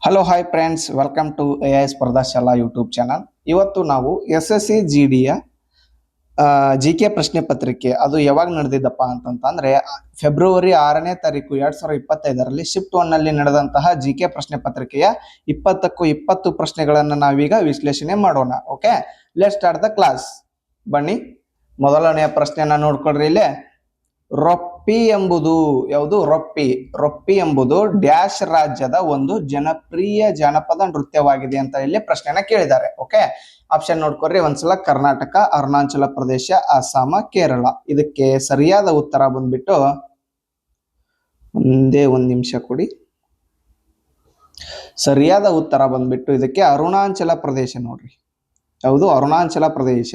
Hello hi friends, welcome to AI Spardha ಶಾಲಾ YouTube channel. ಇವತ್ತು ನಾವು SSC GDಯ GK ಪ್ರಶ್ನೆ ಪತ್ರಿಕೆ ಅದು ಯಾವಾಗ ನಡೆದಿದ್ದಪ್ಪ ಅಂತಂದ್ರೆ ಫೆಬ್ರವರಿ 6ನೇ ತಾರೀಕು 2025ರಲ್ಲಿ ಶಿಫ್ಟ್ 1 ನಲ್ಲಿ ನಡೆದಂತಹ GK ಪ್ರಶ್ನೆ ಪತ್ರಿಕೆಯ 20ಕ್ಕೂ 20 ಪ್ರಶ್ನೆಗಳನ್ನು ನಾವೀಗ ವಿಶ್ಲೇಷಣೆ ಮಾಡೋಣ. Okay, let's start the class. ಬನ್ನಿ, ಮೊದಲನೆಯ ಪ್ರಶ್ನೆಯನ್ನ ನೋಡ್ಕೊಳ್ರಿ. ಇಲ್ಲೇ ರೊಪ್ಪಿ ಎಂಬುದು ಯಾವುದು? ರೊಪ್ಪಿ ಎಂಬುದು ಡ್ಯಾಶ್ ರಾಜ್ಯದ ಒಂದು ಜನಪ್ರಿಯ ಜಾನಪದ ನೃತ್ಯವಾಗಿದೆ ಅಂತ ಇಲ್ಲಿ ಪ್ರಶ್ನೆನ ಕೇಳಿದ್ದಾರೆ. ಓಕೆ, ಆಪ್ಷನ್ ನೋಡ್ಕೊಡ್ರಿ ಒಂದ್ಸಲ. ಕರ್ನಾಟಕ, ಅರುಣಾಚಲ ಪ್ರದೇಶ, ಅಸ್ಸಾಮ, ಕೇರಳ. ಇದಕ್ಕೆ ಸರಿಯಾದ ಉತ್ತರ ಬಂದ್ಬಿಟ್ಟು ಒಂದ್ ನಿಮಿಷ ಕೊಡಿ. ಸರಿಯಾದ ಉತ್ತರ ಬಂದ್ಬಿಟ್ಟು ಇದಕ್ಕೆ ಅರುಣಾಚಲ ಪ್ರದೇಶ ನೋಡ್ರಿ. ಯಾವುದು? ಅರುಣಾಚಲ ಪ್ರದೇಶ.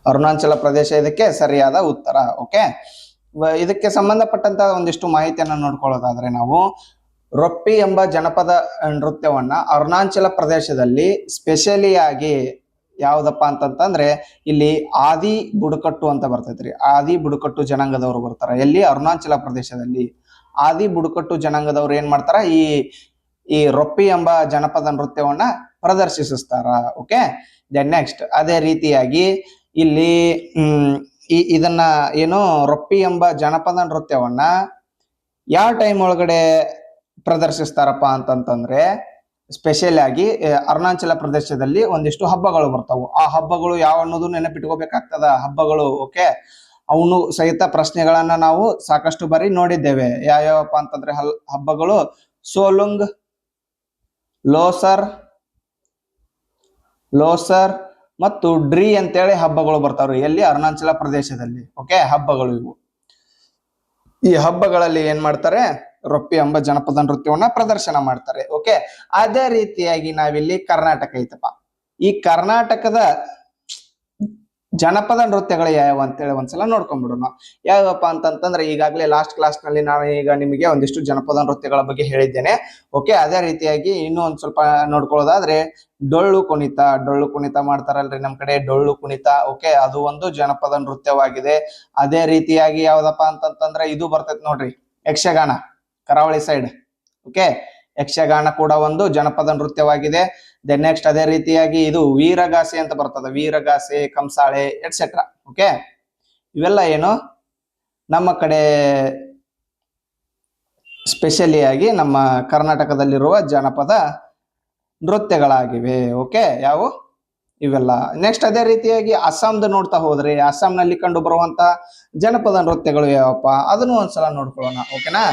ಅರುಣಾಚಲ ಪ್ರದೇಶ ಇದಕ್ಕೆ ಸರಿಯಾದ ಉತ್ತರ. ಓಕೆ, ಇದಕ್ಕೆ ಸಂಬಂಧಪಟ್ಟಂತ ಒಂದಿಷ್ಟು ಮಾಹಿತಿಯನ್ನ ನೋಡ್ಕೊಳ್ಳೋದಾದ್ರೆ ನಾವು ರೊಪ್ಪಿ ಎಂಬ ಜನಪದ ನೃತ್ಯವನ್ನ ಅರುಣಾಚಲ ಪ್ರದೇಶದಲ್ಲಿ ಸ್ಪೆಷಲಿ ಆಗಿ ಯಾವ್ದಪ್ಪ ಅಂತಂದ್ರೆ ಇಲ್ಲಿ ಆದಿ ಬುಡಕಟ್ಟು ಅಂತ ಬರ್ತೈತ್ರಿ. ಆದಿ ಬುಡಕಟ್ಟು ಜನಾಂಗದವರು ಬರ್ತಾರ. ಎಲ್ಲಿ? ಅರುಣಾಚಲ ಪ್ರದೇಶದಲ್ಲಿ ಆದಿ ಬುಡಕಟ್ಟು ಜನಾಂಗದವ್ರು ಏನ್ ಮಾಡ್ತಾರ? ಈ ರೊಪ್ಪಿ ಎಂಬ ಜನಪದ ನೃತ್ಯವನ್ನ ಪ್ರದರ್ಶಿಸ್ತಾರ. ಓಕೆ, ದೆನ್ ನೆಕ್ಸ್ಟ್ ಅದೇ ರೀತಿಯಾಗಿ ಇಲ್ಲಿ ಇದನ್ನ ಏನು ರೊಪ್ಪಿ ಎಂಬ ಜನಪದ ನೃತ್ಯವನ್ನ ಯಾವ ಟೈಮ್ ಒಳಗಡೆ ಪ್ರದರ್ಶಿಸ್ತಾರಪ್ಪ ಅಂತಂತಂದ್ರೆ ಸ್ಪೆಷಲ್ ಆಗಿ ಅರುಣಾಚಲ ಪ್ರದೇಶದಲ್ಲಿ ಒಂದಿಷ್ಟು ಹಬ್ಬಗಳು ಬರ್ತಾವು. ಆ ಹಬ್ಬಗಳು ಯಾವ ಅನ್ನೋದು ನೆನಪಿಟ್ಕೋಬೇಕಾಗ್ತದ. ಹಬ್ಬಗಳು ಓಕೆ, ಅವನು ಸಹಿತ ಪ್ರಶ್ನೆಗಳನ್ನ ನಾವು ಸಾಕಷ್ಟು ಬಾರಿ ನೋಡಿದ್ದೇವೆ. ಯಾವ್ಯಾವಪ್ಪ ಅಂತಂದ್ರೆ ಹಬ್ಬಗಳು ಸೋಲುಂಗ್, ಲೋಸರ್ ಮತ್ತು ಡ್ರೀ ಅಂತೇಳಿ ಹಬ್ಬಗಳು ಬರ್ತಾವ್ರಿ. ಎಲ್ಲಿ? ಅರುಣಾಚಲ ಪ್ರದೇಶದಲ್ಲಿ. ಓಕೆ, ಹಬ್ಬಗಳು ಇವು. ಈ ಹಬ್ಬಗಳಲ್ಲಿ ಏನ್ ಮಾಡ್ತಾರೆ? ರೊಪ್ಪಿ ಎಂಬ ಜನಪದ ನೃತ್ಯವನ್ನ ಪ್ರದರ್ಶನ ಮಾಡ್ತಾರೆ. ಓಕೆ, ಅದೇ ರೀತಿಯಾಗಿ ನಾವಿಲ್ಲಿ ಕರ್ನಾಟಕ ಐತಪ್ಪ. ಈ ಕರ್ನಾಟಕದ ಜನಪದ ನೃತ್ಯಗಳು ಯಾವ ಅಂತೇಳಿ ಒಂದ್ಸಲ ನೋಡ್ಕೊಂಡ್ಬಿಡೋಣ. ಯಾವಪ್ಪ ಅಂತಂತಂದ್ರೆ ಈಗಾಗಲೇ ಲಾಸ್ಟ್ ಕ್ಲಾಸ್ ನಲ್ಲಿ ನಾನು ಈಗ ನಿಮಗೆ ಒಂದಿಷ್ಟು ಜನಪದ ನೃತ್ಯಗಳ ಬಗ್ಗೆ ಹೇಳಿದ್ದೇನೆ. ಓಕೆ, ಅದೇ ರೀತಿಯಾಗಿ ಇನ್ನೂ ಒಂದ್ ಸ್ವಲ್ಪ ನೋಡ್ಕೊಳ್ಳೋದಾದ್ರೆ ಡೊಳ್ಳು ಕುಣಿತ ಮಾಡ್ತಾರಲ್ರಿ ನಮ್ ಕಡೆ, ಡೊಳ್ಳು ಕುಣಿತ. ಓಕೆ, ಅದು ಒಂದು ಜನಪದ ನೃತ್ಯವಾಗಿದೆ. ಅದೇ ರೀತಿಯಾಗಿ ಯಾವ್ದಪ್ಪ ಅಂತಂತಂದ್ರೆ ಇದು ಬರ್ತೈತಿ ನೋಡ್ರಿ, ಯಕ್ಷಗಾನ, ಕರಾವಳಿ ಸೈಡ್. ಓಕೆ, ಯಕ್ಷಗಾನ ಕೂಡ ಒಂದು ಜನಪದ ನೃತ್ಯವಾಗಿದೆ. ದೆನ್ ನೆಕ್ಸ್ಟ್ ಅದೇ ರೀತಿಯಾಗಿ ಇದು ವೀರಗಾಸೆ ಅಂತ ಬರ್ತದೆ. ವೀರಗಾಸೆ, ಕಂಸಾಳೆ ಎಟ್ಸೆಟ್ರಾ. ಓಕೆ, ಇವೆಲ್ಲ ಏನು ನಮ್ಮ ಕಡೆ ಸ್ಪೆಷಲಿ ಆಗಿ ನಮ್ಮ ಕರ್ನಾಟಕದಲ್ಲಿರುವ ಜನಪದ ನೃತ್ಯಗಳಾಗಿವೆ. ಓಕೆ, ಯಾವ ಇವೆಲ್ಲ. ನೆಕ್ಸ್ಟ್ ಅದೇ ರೀತಿಯಾಗಿ ಅಸ್ಸಾಂದು ನೋಡ್ತಾ ಹೋದ್ರೆ ಅಸ್ಸಾಂನಲ್ಲಿ ಕಂಡು ಬರುವಂತ ಜನಪದ ನೃತ್ಯಗಳು ಯಾವಪ್ಪ ಅದನ್ನು ಒಂದ್ಸಲ ನೋಡ್ಕೊಳ್ಳೋಣ. ಓಕೆನಾ?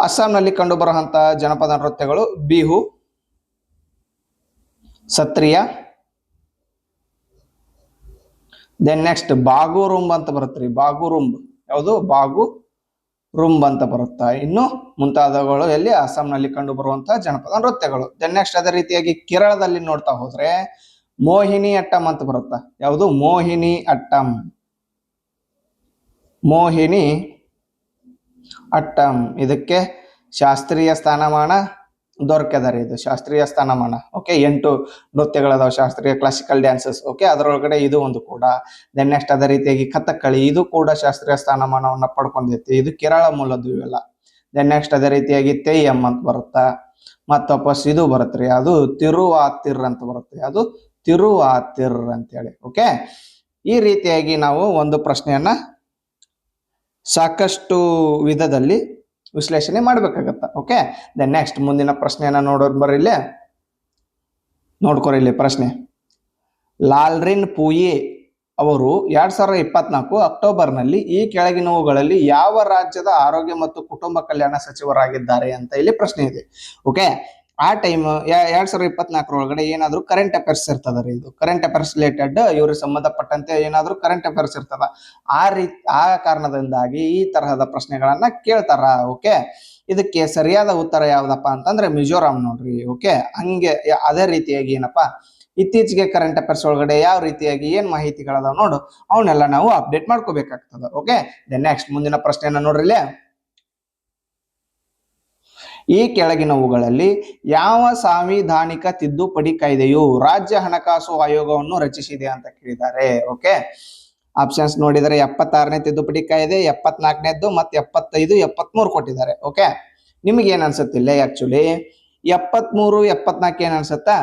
ಅಸ್ಸಾಂನಲ್ಲಿ ಕಂಡು ಬರುವಂತ ಜನಪದ ನೃತ್ಯಗಳು ಬಿಹು, ಸತ್ರಿಯ, ದೆನ್ ನೆಕ್ಸ್ಟ್ ಬಾಗುರುಂಬ್ ಅಂತ ಬರುತ್ತೆ. ಬಾಗುರುಂಬ್ ಯಾವುದು? ಬಾಗುರುಂಬ್ ಅಂತ ಬರುತ್ತಾ. ಇನ್ನು ಮುಂತಾದವುಗಳು ಎಲ್ಲಿ? ಅಸ್ಸಾಂನಲ್ಲಿ ಕಂಡು ಬರುವಂತಹ ಜನಪದ ನೃತ್ಯಗಳು. ದೆನ್ ನೆಕ್ಸ್ಟ್ ಅದೇ ರೀತಿಯಾಗಿ ಕೇರಳದಲ್ಲಿ ನೋಡ್ತಾ ಹೋದ್ರೆ ಮೋಹಿನಿ ಅಟ್ಟಂ ಅಂತ ಬರುತ್ತಾ. ಯಾವುದು? ಮೋಹಿನಿ ಅಟ್ಟಂ. ಇದಕ್ಕೆ ಶಾಸ್ತ್ರೀಯ ಸ್ಥಾನಮಾನ ದೊರಕದರಿ. ಇದು ಶಾಸ್ತ್ರೀಯ ಸ್ಥಾನಮಾನ. ಓಕೆ, 8 ನೃತ್ಯಗಳದಾವ, ಶಾಸ್ತ್ರೀಯ ಕ್ಲಾಸಿಕಲ್ ಡ್ಯಾನ್ಸಸ್. ಓಕೆ, ಅದರೊಳಗಡೆ ಇದು ಒಂದು ಕೂಡ. ದೆನ್ ನೆಕ್ಸ್ಟ್ ಅದೇ ರೀತಿಯಾಗಿ ಕಥಕ್ಕಳಿ, ಇದು ಕೂಡ ಶಾಸ್ತ್ರೀಯ ಸ್ಥಾನಮಾನವನ್ನ ಪಡ್ಕೊಂಡೈತಿ. ಇದು ಕೇರಳ ಮೂಲದ್ದು ಇವೆಲ್ಲ. ದೆನ್ ನೆಕ್ಸ್ಟ್ ಅದೇ ರೀತಿಯಾಗಿ ತೆಯ್ಯಂ ಅಂತ ಬರುತ್ತಾ. ಮತ್ತ ವಾಪಸ್ ಇದು ಬರುತ್ತ್ರಿ, ಅದು ತಿರುವಾತಿರ್ ಅಂತ ಬರುತ್ತೆ. ಅದು ತಿರುವಾತಿರ್ ಅಂತೇಳಿ. ಓಕೆ, ಈ ರೀತಿಯಾಗಿ ನಾವು ಒಂದು ಪ್ರಶ್ನೆಯನ್ನ ಸಾಕಷ್ಟು ವಿಧದಲ್ಲಿ ವಿಶ್ಲೇಷಣೆ ಮಾಡ್ಬೇಕಾಗತ್ತ. ಓಕೆ, ದೆನ್ ನೆಕ್ಸ್ಟ್ ಮುಂದಿನ ಪ್ರಶ್ನೆಯನ್ನ ನೋಡ್ಕೊರಿ ಇಲ್ಲಿ ಪ್ರಶ್ನೆ. ಲಾಲ್ರಿನ್ ಪೂಯಿ ಅವರು 2024 ಅಕ್ಟೋಬರ್ನಲ್ಲಿ ಈ ಕೆಳಗಿನವುಗಳಲ್ಲಿ ಯಾವ ರಾಜ್ಯದ ಆರೋಗ್ಯ ಮತ್ತು ಕುಟುಂಬ ಕಲ್ಯಾಣ ಸಚಿವರಾಗಿದ್ದಾರೆ ಅಂತ ಇಲ್ಲಿ ಪ್ರಶ್ನೆ ಇದೆ. ಓಕೆ, ಆ ಟೈಮ್ 2024 ಒಳಗಡೆ ಏನಾದ್ರು ಕರೆಂಟ್ ಅಫೇರ್ಸ್ ಇರ್ತದ್ರಿ. ಇದು ಕರೆಂಟ್ ಅಫೇರ್ಸ್ ರಿಲೇಟೆಡ್ ಇವ್ರಿಗೆ ಸಂಬಂಧಪಟ್ಟಂತೆ ಏನಾದ್ರು ಕರೆಂಟ್ ಅಫೇರ್ಸ್ ಇರ್ತದ. ಆ ಕಾರಣದಿಂದಾಗಿ ಈ ತರಹದ ಪ್ರಶ್ನೆಗಳನ್ನ ಕೇಳ್ತಾರ. ಓಕೆ, ಇದಕ್ಕೆ ಸರಿಯಾದ ಉತ್ತರ ಯಾವ್ದಪ್ಪ ಅಂತಂದ್ರೆ ಮಿಜೋರಾಂ ನೋಡ್ರಿ. ಓಕೆ, ಹಂಗೆ ಅದೇ ರೀತಿಯಾಗಿ ಏನಪ್ಪಾ ಇತ್ತೀಚೆಗೆ ಕರೆಂಟ್ ಅಫೇರ್ಸ್ ಒಳಗಡೆ ಯಾವ ರೀತಿಯಾಗಿ ಏನ್ ಮಾಹಿತಿಗಳದಾವ ನೋಡು, ಅವನ್ನೆಲ್ಲ ನಾವು ಅಪ್ಡೇಟ್ ಮಾಡ್ಕೋಬೇಕಾಗ್ತದ. ಓಕೆ, ದೆನ್ ನೆಕ್ಸ್ಟ್ ಮುಂದಿನ ಪ್ರಶ್ನೆಯನ್ನ ನೋಡ್ರಿ. ಈ ಕೆಳಗಿನವುಗಳಲ್ಲಿ ಯಾವ ಸಾಂವಿಧಾನಿಕ ತಿದ್ದುಪಡಿ ಕಾಯ್ದೆಯು ರಾಜ್ಯ ಹಣಕಾಸು ಆಯೋಗವನ್ನು ರಚಿಸಿದೆ ಅಂತ ಕೇಳಿದ್ದಾರೆ. ಓಕೆ, ಆಪ್ಷನ್ಸ್ ನೋಡಿದರೆ 76ನೇ ತಿದ್ದುಪಡಿ ಕಾಯ್ದೆ, 74ನೇದ್ದು ಮತ್ತೆ 75, 73 ಕೊಟ್ಟಿದ್ದಾರೆ. ಓಕೆ, ನಿಮ್ಗೆ ಏನ್ ಅನ್ಸುತ್ತಿಲ್ಲ? ಆಕ್ಚುಲಿ 73, 74 ಏನ್ ಅನ್ಸುತ್ತಾ?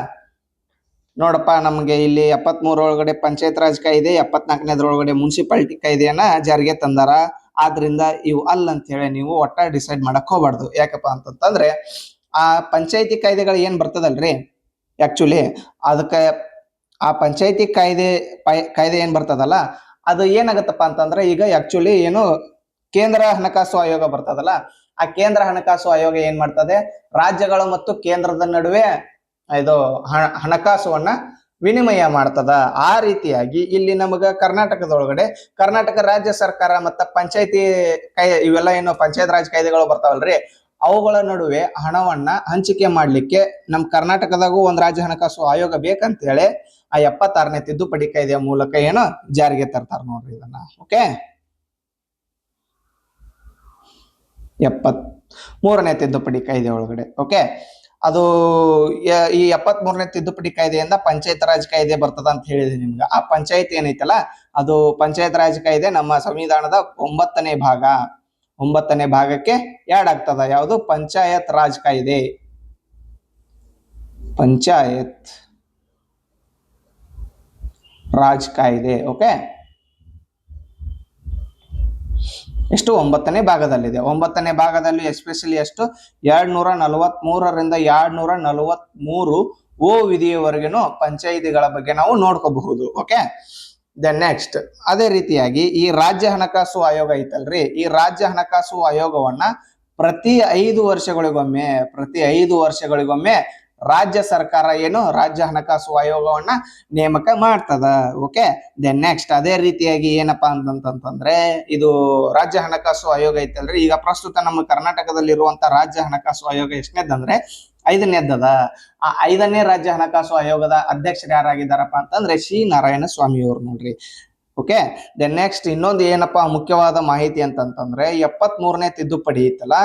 ನೋಡಪ್ಪ, ನಮ್ಗೆ ಇಲ್ಲಿ 73 ಒಳಗಡೆ ಪಂಚಾಯತ್ ರಾಜ್ ಕಾಯ್ದೆ, 74ನೇದ್ರೊಳಗಡೆ ಮುನ್ಸಿಪಾಲಿಟಿ ಕಾಯ್ದೆಯನ್ನ ಜಾರಿಗೆ ತಂದಾರ. ಆದ್ರಿಂದ ಇವು ಅಲ್ಲ ಅಂತ ಹೇಳಿ ನೀವು ಒಟ್ಟ ಡಿಸೈಡ್ ಮಾಡಕ್ ಹೋಗ್ಬಾರ್ದು. ಯಾಕಪ್ಪ ಅಂತಂದ್ರೆ ಆ ಪಂಚಾಯತಿ ಕಾಯ್ದೆಗಳು ಏನ್ ಬರ್ತದಲ್ರಿ, ಆಕ್ಚುಲಿ ಅದಕ್ಕೆ ಆ ಪಂಚಾಯತಿ ಕಾಯ್ದೆ ಏನ್ ಬರ್ತದಲ್ಲ, ಅದು ಏನಾಗತ್ತಪ್ಪ ಅಂತಂದ್ರೆ ಈಗ ಆಕ್ಚುಲಿ ಏನು ಕೇಂದ್ರ ಹಣಕಾಸು ಆಯೋಗ ಬರ್ತದಲ್ಲ, ಆ ಕೇಂದ್ರ ಹಣಕಾಸು ಆಯೋಗ ಏನ್ ಮಾಡ್ತದೆ, ರಾಜ್ಯಗಳು ಮತ್ತು ಕೇಂದ್ರದ ನಡುವೆ ಇದು ಹಣಕಾಸವನ್ನ ವಿನಿಮಯ ಮಾಡ್ತದ. ಆ ರೀತಿಯಾಗಿ ಇಲ್ಲಿ ನಮಗ ಕರ್ನಾಟಕದೊಳಗಡೆ ಕರ್ನಾಟಕ ರಾಜ್ಯ ಸರ್ಕಾರ ಮತ್ತ ಪಂಚಾಯತಿ ಇವೆಲ್ಲ ಏನು ಪಂಚಾಯತ್ ರಾಜ್ ಕಾಯ್ದೆಗಳು ಬರ್ತಾವಲ್ರಿ, ಅವುಗಳ ನಡುವೆ ಹಣವನ್ನ ಹಂಚಿಕೆ ಮಾಡ್ಲಿಕ್ಕೆ ನಮ್ ಕರ್ನಾಟಕದಾಗೂ ಒಂದ್ ರಾಜ್ಯ ಹಣಕಾಸು ಆಯೋಗ ಬೇಕಂತ ಹೇಳಿ ಆ 76ನೇ ತಿದ್ದುಪಡಿ ಕಾಯ್ದೆಯ ಮೂಲಕ ಏನು ಜಾರಿಗೆ ತರ್ತಾರ ನೋಡ್ರಿ ಇದನ್ನ. ಓಕೆ, 73ನೇ ತಿದ್ದುಪಡಿ ಕಾಯ್ದೆ ಒಳಗಡೆ. ಓಕೆ, ಅದು ಈ 73ನೇ ತಿದ್ದುಪಡಿ ಕಾಯ್ದೆಯಿಂದ ಪಂಚಾಯತ್ ರಾಜ್ ಕಾಯ್ದೆ ಬರ್ತದ ಅಂತ ಹೇಳಿದೆ ನಿಮ್ಗೆ. ಆ ಪಂಚಾಯತ್ ಏನೈತಲ್ಲ, ಅದು ಪಂಚಾಯತ್ ರಾಜ್ ಕಾಯ್ದೆ ನಮ್ಮ ಸಂವಿಧಾನದ 9ನೇ ಭಾಗಕ್ಕೆ ಆಡ್ ಆಗ್ತದ. ಯಾವುದು? ಪಂಚಾಯತ್ ರಾಜ್ ಕಾಯ್ದೆ. ಪಂಚಾಯತ್ ರಾಜ್ ಕಾಯ್ದೆ. ಓಕೆ, ಎಷ್ಟು? 9ನೇ ಭಾಗದಲ್ಲಿದೆ. 9ನೇ ಭಾಗದಲ್ಲಿ ಎಸ್ಪೆಷಲಿ ಎಷ್ಟು 243ರಿಂದ 243 ಓ ವಿಧಿಯವರೆಗಿನ ಪಂಚಾಯಿತಿಗಳ ಬಗ್ಗೆ ನಾವು ನೋಡ್ಕೋಬಹುದು. ಓಕೆ, ದೆನ್ ನೆಕ್ಸ್ಟ್ ಅದೇ ರೀತಿಯಾಗಿ ಈ ರಾಜ್ಯ ಹಣಕಾಸು ಆಯೋಗ ಐತಲ್ರಿ, ಈ ರಾಜ್ಯ ಹಣಕಾಸು ಆಯೋಗವನ್ನ ಪ್ರತಿ 5 ವರ್ಷಗಳಿಗೊಮ್ಮೆ ರಾಜ್ಯ ಸರ್ಕಾರ ಏನು ರಾಜ್ಯ ಹಣಕಾಸು ಆಯೋಗವನ್ನ ನೇಮಕ ಮಾಡ್ತದ. ಓಕೆ, ದೆನ್ ನೆಕ್ಸ್ಟ್ ಅದೇ ರೀತಿಯಾಗಿ ಏನಪ್ಪಾ ಅಂತಂತಂದ್ರೆ ಇದು ರಾಜ್ಯ ಹಣಕಾಸು ಆಯೋಗ ಐತಲ್ರಿ, ಈಗ ಪ್ರಸ್ತುತ ನಮ್ಮ ಕರ್ನಾಟಕದಲ್ಲಿರುವಂತ ರಾಜ್ಯ ಹಣಕಾಸು ಆಯೋಗ ಎಷ್ಟನೇದಂದ್ರೆ 5ನೇದ್ದದ. ಆ 5ನೇ ರಾಜ್ಯ ಹಣಕಾಸು ಆಯೋಗದ ಅಧ್ಯಕ್ಷರು ಯಾರಾಗಿದ್ದಾರಪ್ಪ ಅಂತಂದ್ರೆ ಸಿ ನಾರಾಯಣ ಸ್ವಾಮಿ ಅವರು ನೋಡ್ರಿ. ಓಕೆ, ದೆನ್ ನೆಕ್ಸ್ಟ್ ಇನ್ನೊಂದು ಏನಪ್ಪಾ ಮುಖ್ಯವಾದ ಮಾಹಿತಿ ಅಂತಂತಂದ್ರೆ 73ನೇ ತಿದ್ದುಪಡಿ ಐತಲ್ಲ,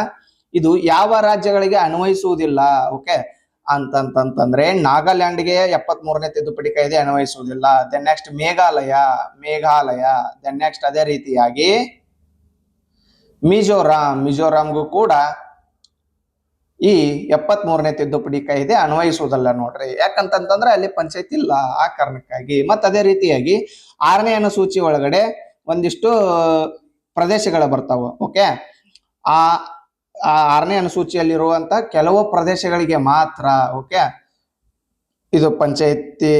ಇದು ಯಾವ ರಾಜ್ಯಗಳಿಗೆ ಅನ್ವಯಿಸುವುದಿಲ್ಲ. ಓಕೆ, ಅಂತಂತಂದ್ರೆ ನಾಗಾಲ್ಯಾಂಡ್ಗೆ 73ನೇ ತಿದ್ದುಪಡಿ ಕಾಯ್ದೆ ಅನ್ವಯಿಸುವುದಿಲ್ಲ. Then next Meghalaya. Then next ಅದೇ ರೀತಿಯಾಗಿ ಮಿಜೋರಾಂಗೂ ಕೂಡ ಈ 73ನೇ ತಿದ್ದುಪಡಿ ಕಾಯ್ದೆ ಅನ್ವಯಿಸುವುದಲ್ಲ ನೋಡ್ರಿ. ಯಾಕಂತಂದ್ರೆ ಅಲ್ಲಿ ಪಂಚಾಯತ್ ಇಲ್ಲ, ಆ ಕಾರಣಕ್ಕಾಗಿ. ಮತ್ತ ಅದೇ ರೀತಿಯಾಗಿ 6ನೇ ಅನುಸೂಚಿ ಒಳಗಡೆ ಒಂದಿಷ್ಟು ಪ್ರದೇಶಗಳು ಬರ್ತಾವ. ಓಕೆ, ಆ 6ನೇ ಅನುಸೂಚಿಯಲ್ಲಿರುವಂತ ಕೆಲವು ಪ್ರದೇಶಗಳಿಗೆ ಮಾತ್ರ ಓಕೆ ಇದು ಪಂಚಾಯತಿ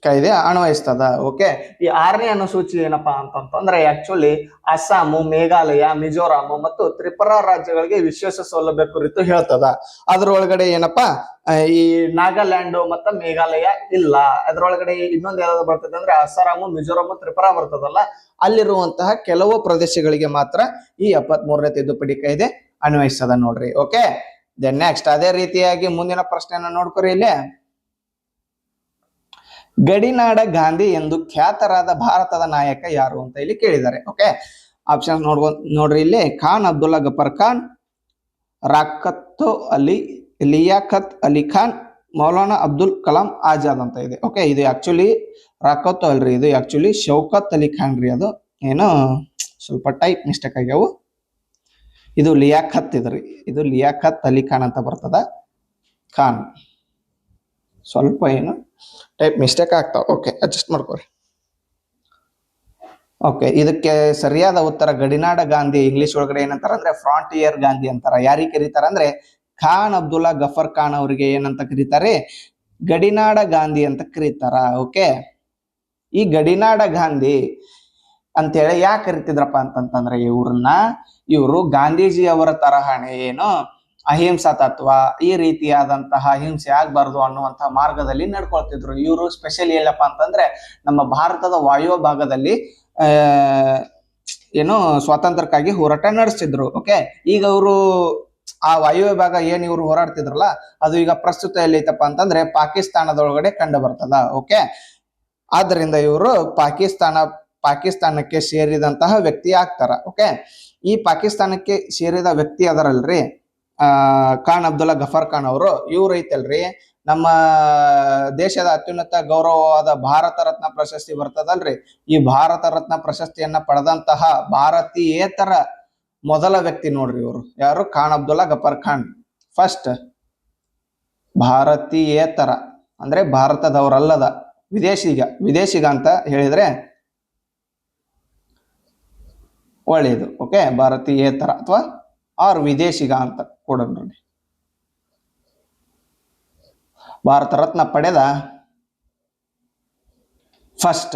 ಕಾಯ್ದೆ ಅನ್ವಯಿಸ್ತದ. ಓಕೆ, ಈ 6ನೇ ಅನುಸೂಚಿ ಏನಪ್ಪಾ ಅಂತಂದ್ರೆ ಆಕ್ಚುಲಿ ಅಸ್ಸಾಂ, ಮೇಘಾಲಯ, ಮಿಜೋರಾಂ ಮತ್ತು ತ್ರಿಪುರಾ ರಾಜ್ಯಗಳಿಗೆ ವಿಶೇಷ ಸೌಲಭ್ಯ ಕುರಿತು ಹೇಳ್ತದ. ಅದ್ರೊಳಗಡೆ ಏನಪ್ಪಾ ಈ ನಾಗಾಲ್ಯಾಂಡ್ ಮತ್ತು ಮೇಘಾಲಯ ಇಲ್ಲ. ಅದ್ರೊಳಗಡೆ ಇನ್ನೊಂದು ಯಾವ್ದು ಬರ್ತದೆ ಅಂದ್ರೆ ಅಸ್ಸಾಂ, ಮಿಜೋರಾಂ, ತ್ರಿಪುರಾ ಬರ್ತದಲ್ಲ, ಅಲ್ಲಿರುವಂತಹ ಕೆಲವು ಪ್ರದೇಶಗಳಿಗೆ ಮಾತ್ರ ಈ 73ನೇ ತಿದ್ದುಪಡಿ ಕಾಯ್ದೆ ಅನ್ವಯಿಸ್ತದ ನೋಡ್ರಿ. ಓಕೆ, ದೆನ್ ನೆಕ್ಸ್ಟ್ ಅದೇ ರೀತಿಯಾಗಿ ಮುಂದಿನ ಪ್ರಶ್ನೆಯನ್ನ ನೋಡ್ಕೊರಿ. ಇಲ್ಲಿ ಗಡಿನಾಡ ಗಾಂಧಿ ಎಂದು ಖ್ಯಾತರಾದ ಭಾರತದ ನಾಯಕ ಯಾರು ಅಂತ ಇಲ್ಲಿ ಕೇಳಿದ್ದಾರೆ. ಓಕೆ, ಆಪ್ಷನ್ ನೋಡ್ರಿ. ಇಲ್ಲಿ ಖಾನ್ ಅಬ್ದುಲ್ಲಾ ಗಫರ್ ಖಾನ್, ಲಿಯಾಖತ್ ಅಲಿ ಖಾನ್, ಮೌಲಾನಾ ಅಬ್ದುಲ್ ಕಲಾಂ ಆಜಾದ್ ಅಂತ ಇದೆ. ಓಕೆ, ಇದು ಆಕ್ಚುಲಿ ರಾಕತ್ ಅಲ್ರಿ, ಇದು ಆಕ್ಚುಲಿ ಶೌಕತ್ ಅಲಿ ಖಾನ್ ರೀ. ಅದು ಏನೋ ಸ್ವಲ್ಪ ಟೈಪ್ ಮಿಸ್ಟೇಕ್ ಆಗ್ಯಾವು. ಇದು ಲಿಯಾಖತ್ ಇದ್ರಿ, ಇದು ಲಿಯಾಖತ್ ಅಲಿ ಖಾನ್ ಅಂತ ಬರ್ತದ. ಖಾನ್ ಸ್ವಲ್ಪ ಏನು ಟೈಪ್ ಮಿಸ್ಟೇಕ್ ಆಗ್ತಾವ. ಓಕೆ, ಅಡ್ಜಸ್ಟ್ ಮಾಡ್ಕೊರಿ. ಓಕೆ, ಇದಕ್ಕೆ ಸರಿಯಾದ ಉತ್ತರ ಗಡಿನಾಡ ಗಾಂಧಿ. ಇಂಗ್ಲಿಷ್ ಒಳಗಡೆ ಏನಂತಾರ ಅಂದ್ರೆ ಫ್ರಾಂಟಿಯರ್ ಗಾಂಧಿ ಅಂತಾರ. ಯಾರಿಗೆ ಕರೀತಾರ ಅಂದ್ರೆ ಖಾನ್ ಅಬ್ದುಲ್ಲಾ ಗಫರ್ ಖಾನ್ ಅವರಿಗೆ ಏನಂತ ಕರೀತಾರೆ? ಗಡಿನಾಡ ಗಾಂಧಿ ಅಂತ ಕರೀತಾರ. ಓಕೆ, ಈ ಗಡಿನಾಡ ಗಾಂಧಿ ಅಂತೇಳಿ ಯಾಕೆ ಕರಿತಿದ್ರಪ್ಪ ಅಂತಂತಂದ್ರೆ ಇವರು ಗಾಂಧೀಜಿ ಅವರ ತರಹಣೆ ಏನು ಅಹಿಂಸಾ ತತ್ವ, ಈ ರೀತಿಯಾದಂತಹ ಹಿಂಸೆ ಆಗ್ಬಾರ್ದು ಅನ್ನುವಂತಹ ಮಾರ್ಗದಲ್ಲಿ ನಡ್ಕೊಳ್ತಿದ್ರು. ಇವರು ಸ್ಪೆಷಲಿ ಎಲ್ಲಪ್ಪ ಅಂತಂದ್ರೆ ನಮ್ಮ ಭಾರತದ ವಾಯು ಭಾಗದಲ್ಲಿ ಏನು ಸ್ವಾತಂತ್ರ್ಯಕ್ಕಾಗಿ ಹೋರಾಟ ನಡೆಸ್ತಿದ್ರು. ಓಕೆ, ಈಗ ಅವರು ಆ ವಾಯು ವಿಭಾಗ ಏನ್ ಇವ್ರು ಹೋರಾಡ್ತಿದ್ರಲ್ಲ, ಅದು ಈಗ ಪ್ರಸ್ತುತ ಎಲ್ಲೈತಪ್ಪ ಅಂತಂದ್ರೆ ಪಾಕಿಸ್ತಾನದೊಳಗಡೆ ಕಂಡು ಬರ್ತದ. ಓಕೆ, ಆದ್ರಿಂದ ಇವರು ಪಾಕಿಸ್ತಾನಕ್ಕೆ ಸೇರಿದಂತಹ ವ್ಯಕ್ತಿ ಆಗ್ತಾರ. ಓಕೆ, ಈ ಪಾಕಿಸ್ತಾನಕ್ಕೆ ಸೇರಿದ ವ್ಯಕ್ತಿ ಅದರಲ್ರಿ, ಖಾನ್ ಅಬ್ದುಲ್ಲಾ ಗಫರ್ ಖಾನ್ ಅವರು ಇವ್ರು ಐತಲ್ರಿ ನಮ್ಮ ದೇಶದ ಅತ್ಯುನ್ನತ ಗೌರವವಾದ ಭಾರತ ರತ್ನ ಪ್ರಶಸ್ತಿ ಬರ್ತದಲ್ರಿ, ಈ ಭಾರತ ರತ್ನ ಪ್ರಶಸ್ತಿಯನ್ನ ಪಡೆದಂತಹ ಭಾರತೀಯೇತರ ಮೊದಲ ವ್ಯಕ್ತಿ ನೋಡ್ರಿ ಇವರು. ಯಾರು? ಖಾನ್ ಅಬ್ದುಲ್ಲಾ ಗಫರ್ ಖಾನ್. ಫಸ್ಟ್ ಭಾರತೀಯೇತರ ಅಂದ್ರೆ ಭಾರತದವರಲ್ಲದ, ವಿದೇಶಿಗ ಅಂತ ಹೇಳಿದ್ರೆ ಒಳ್ಳೆಯದು. ಓಕೆ, ಭಾರತೀಯೇತರ ಅಥವಾ ಆರ್ ವಿದೇಶಿಗ ಅಂತ ಕೂಡ ನೋಡಿ. ಭಾರತ ರತ್ನ ಪಡೆದ ಫಸ್ಟ್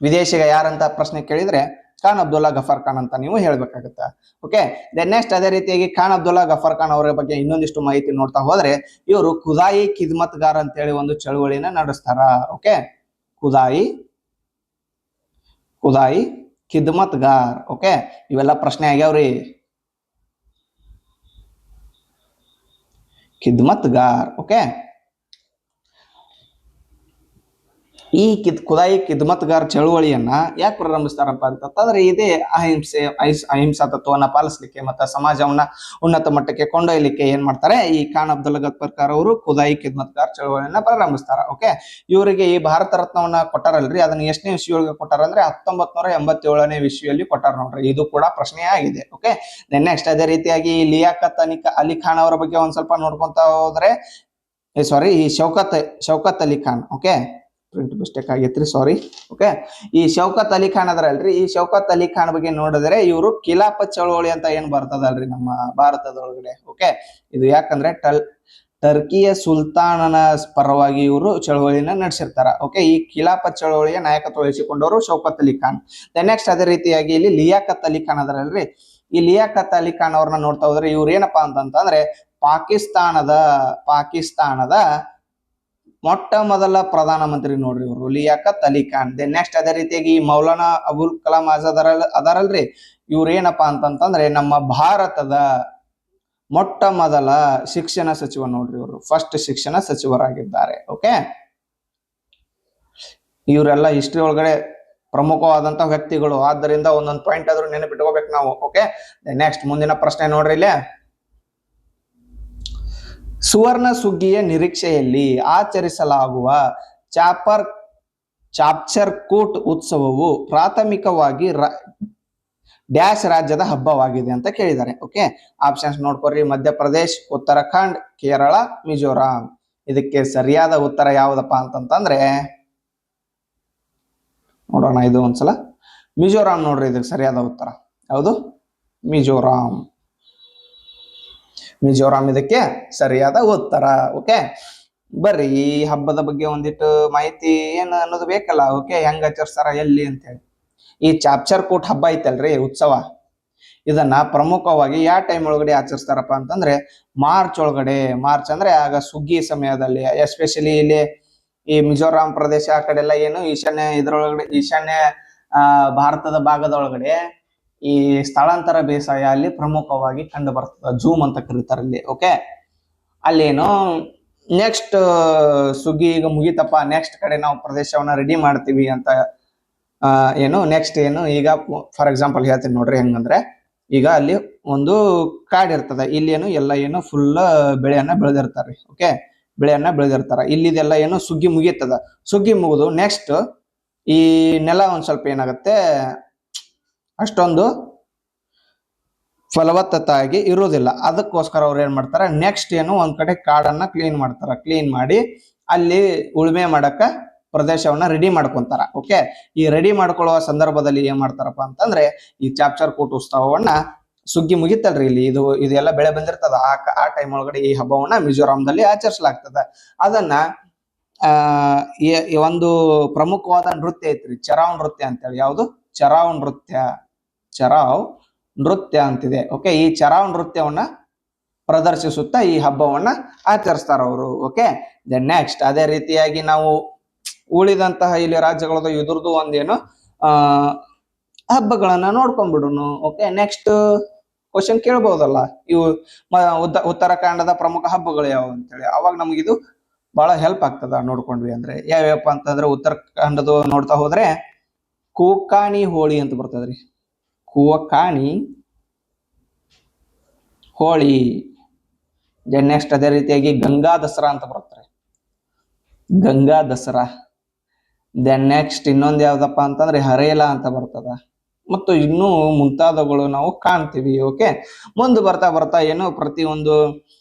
ವಿದೇಶಿಗ ಯಾರಂತ ಪ್ರಶ್ನೆ ಕೇಳಿದ್ರೆ ಖಾನ್ ಅಬ್ದುಲ್ಲಾ ಗಫರ್ ಖಾನ್ ಅಂತ ನೀವು ಹೇಳ್ಬೇಕಾಗುತ್ತೆ. ಓಕೆ, ದೆನ್ ನೆಕ್ಸ್ಟ್ ಅದೇ ರೀತಿಯಾಗಿ ಖಾನ್ ಅಬ್ದುಲ್ಲಾ ಗಫರ್ ಖಾನ್ ಅವರ ಬಗ್ಗೆ ಇನ್ನೊಂದಿಷ್ಟು ಮಾಹಿತಿ ನೋಡ್ತಾ ಹೋದ್ರೆ, ಇವರು ಖುದಾಯಿ ಖಿದ್ಮತ್ಗಾರ್ ಅಂತೇಳಿ ಒಂದು ಚಳುವಳಿನ ನಡೆಸ್ತಾರ. ಓಕೆ, ಖುದಾಯಿ ಖಿದ್ಮತ್ಗಾರ್. ಓಕೆ, ಇವೆಲ್ಲ ಪ್ರಶ್ನೆ ಆಗ್ಯಾವ್ರಿ. ಖಿದ್ಮತ್ಗಾರ್. ಓಕೆ, ಈ ಖುದಾಯಿ ಖಿದ್ಮತ್ಗಾರ್ ಚಳುವಳಿಯನ್ನ ಯಾಕೆ ಪ್ರಾರಂಭಿಸ್ತಾರಪ್ಪ ಅಂತಂದ್ರೆ ಇದೇ ಅಹಿಂಸಾ ತತ್ವವನ್ನ ಪಾಲಿಸ್ಲಿಕ್ಕೆ ಮತ್ತು ಸಮಾಜವನ್ನ ಉನ್ನತ ಮಟ್ಟಕ್ಕೆ ಕೊಂಡೊಯ್ಯಲಿಕ್ಕೆ ಏನ್ ಮಾಡ್ತಾರೆ, ಈ ಖಾನ್ ಅಬ್ದುಲ್ಲಾ ಗಫರ್ ಖಾನ್ ಅವರು ಖುದಾಯಿ ಖಿದ್ಮತ್ಗಾರ್ ಚಳುವಳಿಯನ್ನ ಪ್ರಾರಂಭಿಸ್ತಾರ. ಓಕೆ, ಇವರಿಗೆ ಈ ಭಾರತ ರತ್ನವನ್ನ ಕೊಟ್ಟಾರಲ್ರಿ, ಅದನ್ನ ಎಷ್ಟನೇ ವಿಶ್ವಗಳಿಗೆ ಕೊಟ್ಟಾರ ಅಂದ್ರೆ 1987ನೇ ವಿಶ್ವಿಯಲ್ಲಿ ಕೊಟ್ಟಾರ ನೋಡ್ರಿ. ಇದು ಕೂಡ ಪ್ರಶ್ನೆ ಆಗಿದೆ. ಓಕೆ, ನೆಕ್ಸ್ಟ್ ಅದೇ ರೀತಿಯಾಗಿ ಲಿಯಾಕತ್ ಅಲಿ ಖಾನ್ ಅವರ ಬಗ್ಗೆ ಒಂದ್ ಸ್ವಲ್ಪ ನೋಡ್ಕೊಂತ ಹೋದ್ರೆ, ಸಾರಿ, ಈ Shaukat Ali Khan. Okay, print mistake ಆಗೈತ್ರಿ, ಸಾರಿ. ಓಕೆ, ಈ ಶೌಕತ್ ಅಲಿ ಖಾನ್ ಅದರಲ್ರಿ, ಈ ಶೌಕತ್ ಅಲಿ ಖಾನ್ ಬಗ್ಗೆ ನೋಡಿದ್ರೆ ಇವರು ಖಿಲಾಫತ್ ಚಳವಳಿ ಅಂತ ಏನ್ ಬರ್ತದಲ್ರಿ ನಮ್ಮ ಭಾರತದೊಳಗಡೆ. ಓಕೆ, ಇದು ಯಾಕಂದ್ರೆ ಟರ್ಕಿಯ ಸುಲ್ತಾನನ ಪರವಾಗಿ ಇವರು ಚಳವಳಿನ ನಡೆಸಿರ್ತಾರ. ಓಕೆ, ಈ ಖಿಲಾಫತ್ ಚಳವಳಿಯ ನಾಯಕತ್ವ ವಹಿಸಿಕೊಂಡವರು ಶೌಕತ್ ಅಲಿ ಖಾನ್. ನೆಕ್ಸ್ಟ್ ಅದೇ ರೀತಿಯಾಗಿ ಇಲ್ಲಿ ಲಿಯಾಕತ್ ಅಲಿ ಖಾನ್ ಅದರಲ್ರಿ, ಈ ಲಿಯಾಕತ್ ಅಲಿ ಖಾನ್ ಅವ್ರನ್ನ ನೋಡ್ತಾ ಹೋದ್ರೆ ಇವ್ರು ಏನಪ್ಪಾ ಅಂತಂದ್ರೆ ಪಾಕಿಸ್ತಾನದ ಮೊಟ್ಟ ಮೊದಲ ಪ್ರಧಾನಮಂತ್ರಿ ನೋಡ್ರಿ ಇವರು, ಲಿಯಾಕತ್ ಅಲಿ ಖಾನ್. ನೆಕ್ಸ್ಟ್ ಅದೇ ರೀತಿಯಾಗಿ ಮೌಲಾನಾ ಅಬುಲ್ ಕಲಾಂ ಆಜಾದ್ ಅದಾರಲ್ರಿ, ಇವ್ರು ಏನಪ್ಪಾ ಅಂತಂದ್ರೆ ನಮ್ಮ ಭಾರತದ ಮೊಟ್ಟ ಮೊದಲ ಶಿಕ್ಷಣ ಸಚಿವ ನೋಡ್ರಿ ಇವರು, ಫಸ್ಟ್ ಶಿಕ್ಷಣ ಸಚಿವರಾಗಿದ್ದಾರೆ. ಓಕೆ, ಇವರೆಲ್ಲ ಹಿಸ್ಟ್ರಿ ಒಳಗಡೆ ಪ್ರಮುಖವಾದಂತಹ ವ್ಯಕ್ತಿಗಳು. ಆದ್ದರಿಂದ ಒಂದೊಂದು ಪಾಯಿಂಟ್ ಆದ್ರೂ ನೆನಪಿಟ್ಕೋಬೇಕು ನಾವು. ಓಕೆ, ನೆಕ್ಸ್ಟ್ ಮುಂದಿನ ಪ್ರಶ್ನೆ ನೋಡ್ರಿ ಇಲ್ಲೇ. ಸುವರ್ಣ ಸುಗ್ಗಿಯ ನಿರೀಕ್ಷೆಯಲ್ಲಿ ಆಚರಿಸಲಾಗುವ ಚಾಪ್ಚರ್ ಕೂಟ್ ಉತ್ಸವವು ಪ್ರಾಥಮಿಕವಾಗಿ ಡ್ಯಾಶ್ ರಾಜ್ಯದ ಹಬ್ಬವಾಗಿದೆ ಅಂತ ಕೇಳಿದ್ದಾರೆ. ಓಕೆ, ಆಪ್ಷನ್ಸ್ ನೋಡ್ಕೊರಿ. ಮಧ್ಯಪ್ರದೇಶ್, ಉತ್ತರಾಖಂಡ್, ಕೇರಳ, ಮಿಜೋರಾಂ. ಇದಕ್ಕೆ ಸರಿಯಾದ ಉತ್ತರ ಯಾವುದಪ್ಪ ಅಂತಂದ್ರೆ ನೋಡೋಣ, ಇದು ಒಂದ್ಸಲ ಮಿಜೋರಾಂ ನೋಡ್ರಿ. ಇದಕ್ಕೆ ಸರಿಯಾದ ಉತ್ತರ ಯಾವುದು? ಮಿಜೋರಾಂ ಇದಕ್ಕೆ ಸರಿಯಾದ ಉತ್ತರ. ಓಕೆ, ಬರ್ರಿ ಈ ಹಬ್ಬದ ಬಗ್ಗೆ ಒಂದಿಟ್ಟು ಮಾಹಿತಿ ಏನು ಅನ್ನೋದು ಬೇಕಲ್ಲ. ಓಕೆ, ಹೆಂಗ್ ಆಚರಿಸ್ತಾರ, ಎಲ್ಲಿ ಅಂತ ಹೇಳಿ. ಈ ಚಾಪ್ಚರ್ ಕೂಟ್ ಹಬ್ಬ ಐತಲ್ರಿ, ಉತ್ಸವ, ಇದನ್ನ ಪ್ರಮುಖವಾಗಿ ಯಾವ ಟೈಮ್ ಒಳಗಡೆ ಆಚರಿಸ್ತಾರಪ್ಪ ಅಂತಂದ್ರೆ ಮಾರ್ಚ್ ಒಳಗಡೆ. ಮಾರ್ಚ್ ಅಂದ್ರೆ ಆಗ ಸುಗ್ಗಿ ಸಮಯದಲ್ಲಿ, ಎಸ್ಪೆಷಲಿ ಇಲ್ಲಿ ಈ ಮಿಜೋರಾಂ ಪ್ರದೇಶ ಆ ಕಡೆ ಎಲ್ಲ ಏನು ಈಶಾನ್ಯ ಭಾರತದ ಭಾಗದೊಳಗಡೆ ಈ ಸ್ಥಳಾಂತರ ಬೇಸಾಯ ಅಲ್ಲಿ ಪ್ರಮುಖವಾಗಿ ಕಂಡು ಬರ್ತದೆ. ಜೂಮ್ ಅಂತ ಕರೀತಾರೆ ಅಲ್ಲಿ. ಓಕೆ, ಅಲ್ಲೇನು ನೆಕ್ಸ್ಟ್ ಸುಗ್ಗಿ ಈಗ ಮುಗಿತಪ್ಪ, ನೆಕ್ಸ್ಟ್ ಕಡೆ ನಾವು ಪ್ರದೇಶವನ್ನ ರೆಡಿ ಮಾಡ್ತೀವಿ ಅಂತ ನೆಕ್ಸ್ಟ್ ಈಗ ಫಾರ್ ಎಕ್ಸಾಂಪಲ್ ಹೇಳ್ತೀನಿ ನೋಡ್ರಿ. ಹೆಂಗಂದ್ರೆ ಈಗ ಅಲ್ಲಿ ಒಂದು ಕಾಡಿರ್ತದೆ, ಇಲ್ಲಿ ಎಲ್ಲ ಫುಲ್ ಬೆಳೆಯನ್ನ ಬೆಳೆದಿರ್ತಾರೆ. ಓಕೆ, ಬೆಳೆಯನ್ನ ಬೆಳೆದಿರ್ತಾರ. ಇಲ್ಲಿದೆಲ್ಲ ಸುಗ್ಗಿ ಮುಗಿತದ. ಸುಗ್ಗಿ ಮುಗಿದು ನೆಕ್ಸ್ಟ್ ಈ ನೆಲ ಒಂದ್ ಸ್ವಲ್ಪ ಏನಾಗುತ್ತೆ, ಅಷ್ಟೊಂದು ಫಲವತ್ತತಾಗಿ ಇರೋದಿಲ್ಲ. ಅದಕ್ಕೋಸ್ಕರ ಅವ್ರು ಏನ್ ಮಾಡ್ತಾರ, ನೆಕ್ಸ್ಟ್ ಒಂದ್ ಕಡೆ ಕಾಡನ್ನ ಕ್ಲೀನ್ ಮಾಡ್ತಾರ. ಕ್ಲೀನ್ ಮಾಡಿ ಅಲ್ಲಿ ಉಳುಮೆ ಮಾಡಕ ಪ್ರದೇಶವನ್ನ ರೆಡಿ ಮಾಡ್ಕೊಂತಾರ. ಓಕೆ, ಈ ರೆಡಿ ಮಾಡ್ಕೊಳ್ಳುವ ಸಂದರ್ಭದಲ್ಲಿ ಏನ್ ಮಾಡ್ತಾರಪ್ಪ ಅಂತಂದ್ರೆ ಈ ಚಾಪ್ಚರ್ ಕೂಟ್ ಉತ್ಸವವನ್ನ, ಸುಗ್ಗಿ ಮುಗಿತಲ್ರಿ ಇಲ್ಲಿ, ಇದೆಲ್ಲ ಬೆಳೆ ಬಂದಿರ್ತದ, ಆ ಟೈಮ್ ಒಳಗಡೆ ಈ ಹಬ್ಬವನ್ನ ಮಿಜೋರಾಂದಲ್ಲಿ ಆಚರಿಸಲಾಗ್ತದೆ. ಅದನ್ನ ಒಂದು ಪ್ರಮುಖವಾದ ನೃತ್ಯ ಐತ್ರಿ, ಚರಾವ್ ನೃತ್ಯ ಅಂತೇಳಿ. ಯಾವುದು? ಚರಾವ್ ನೃತ್ಯ ಅಂತಿದೆ. ಓಕೆ, ಈ ಚರಾವ್ ನೃತ್ಯವನ್ನ ಪ್ರದರ್ಶಿಸುತ್ತಾ ಈ ಹಬ್ಬವನ್ನ ಆಚರಿಸ್ತಾರ ಅವರು. ಓಕೆ, ದೆನ್ ನೆಕ್ಸ್ಟ್ ಅದೇ ರೀತಿಯಾಗಿ ನಾವು ಉಳಿದಂತಹ ಇಲ್ಲಿ ರಾಜ್ಯಗಳದ ಇದ್ರದ್ದು ಒಂದೇನು ಹಬ್ಬಗಳನ್ನ ನೋಡ್ಕೊಂಡ್ಬಿಡುನು. ಓಕೆ, ನೆಕ್ಸ್ಟ್ ಕ್ವಶನ್ ಕೇಳ್ಬಹುದಲ್ಲ, ಇವು ಉತ್ತರಾಖಂಡದ ಪ್ರಮುಖ ಹಬ್ಬಗಳು ಯಾವು ಅಂತೇಳಿ. ಅವಾಗ ನಮಗಿದು ಬಹಳ ಹೆಲ್ಪ್ ಆಗ್ತದ ನೋಡ್ಕೊಂಡ್ವಿ ಅಂದ್ರೆ. ಯಾವ್ಯಾವಪ್ಪ ಅಂತಂದ್ರೆ ಉತ್ತರಾಖಂಡದ ನೋಡ್ತಾ ಹೋದ್ರೆ ಕುಕಾಣಿ ಹೋಳಿ ಅಂತ ಬರ್ತದ್ರಿ. ಕುಕಾಣಿ ಹೋಳಿ. ದೆನ್ ನೆಕ್ಸ್ಟ್ ಅದೇ ರೀತಿಯಾಗಿ ಗಂಗಾ ದಸರಾ ಅಂತ ಬರುತ್ತೆ, ಗಂಗಾ ದಸರಾ. ದೆನ್ ನೆಕ್ಸ್ಟ್ ಇನ್ನೊಂದು ಯಾವ್ದಪ್ಪ ಅಂತಂದ್ರೆ ಹರೇಲಾ ಅಂತ ಬರ್ತದ, ಮತ್ತು ಇನ್ನೂ ಮುಂತಾದವುಗಳು ನಾವು ಕಾಣ್ತೀವಿ. ಓಕೆ, ಮುಂದೆ ಬರ್ತಾ ಬರ್ತಾ ಏನು ಪ್ರತಿಯೊಂದು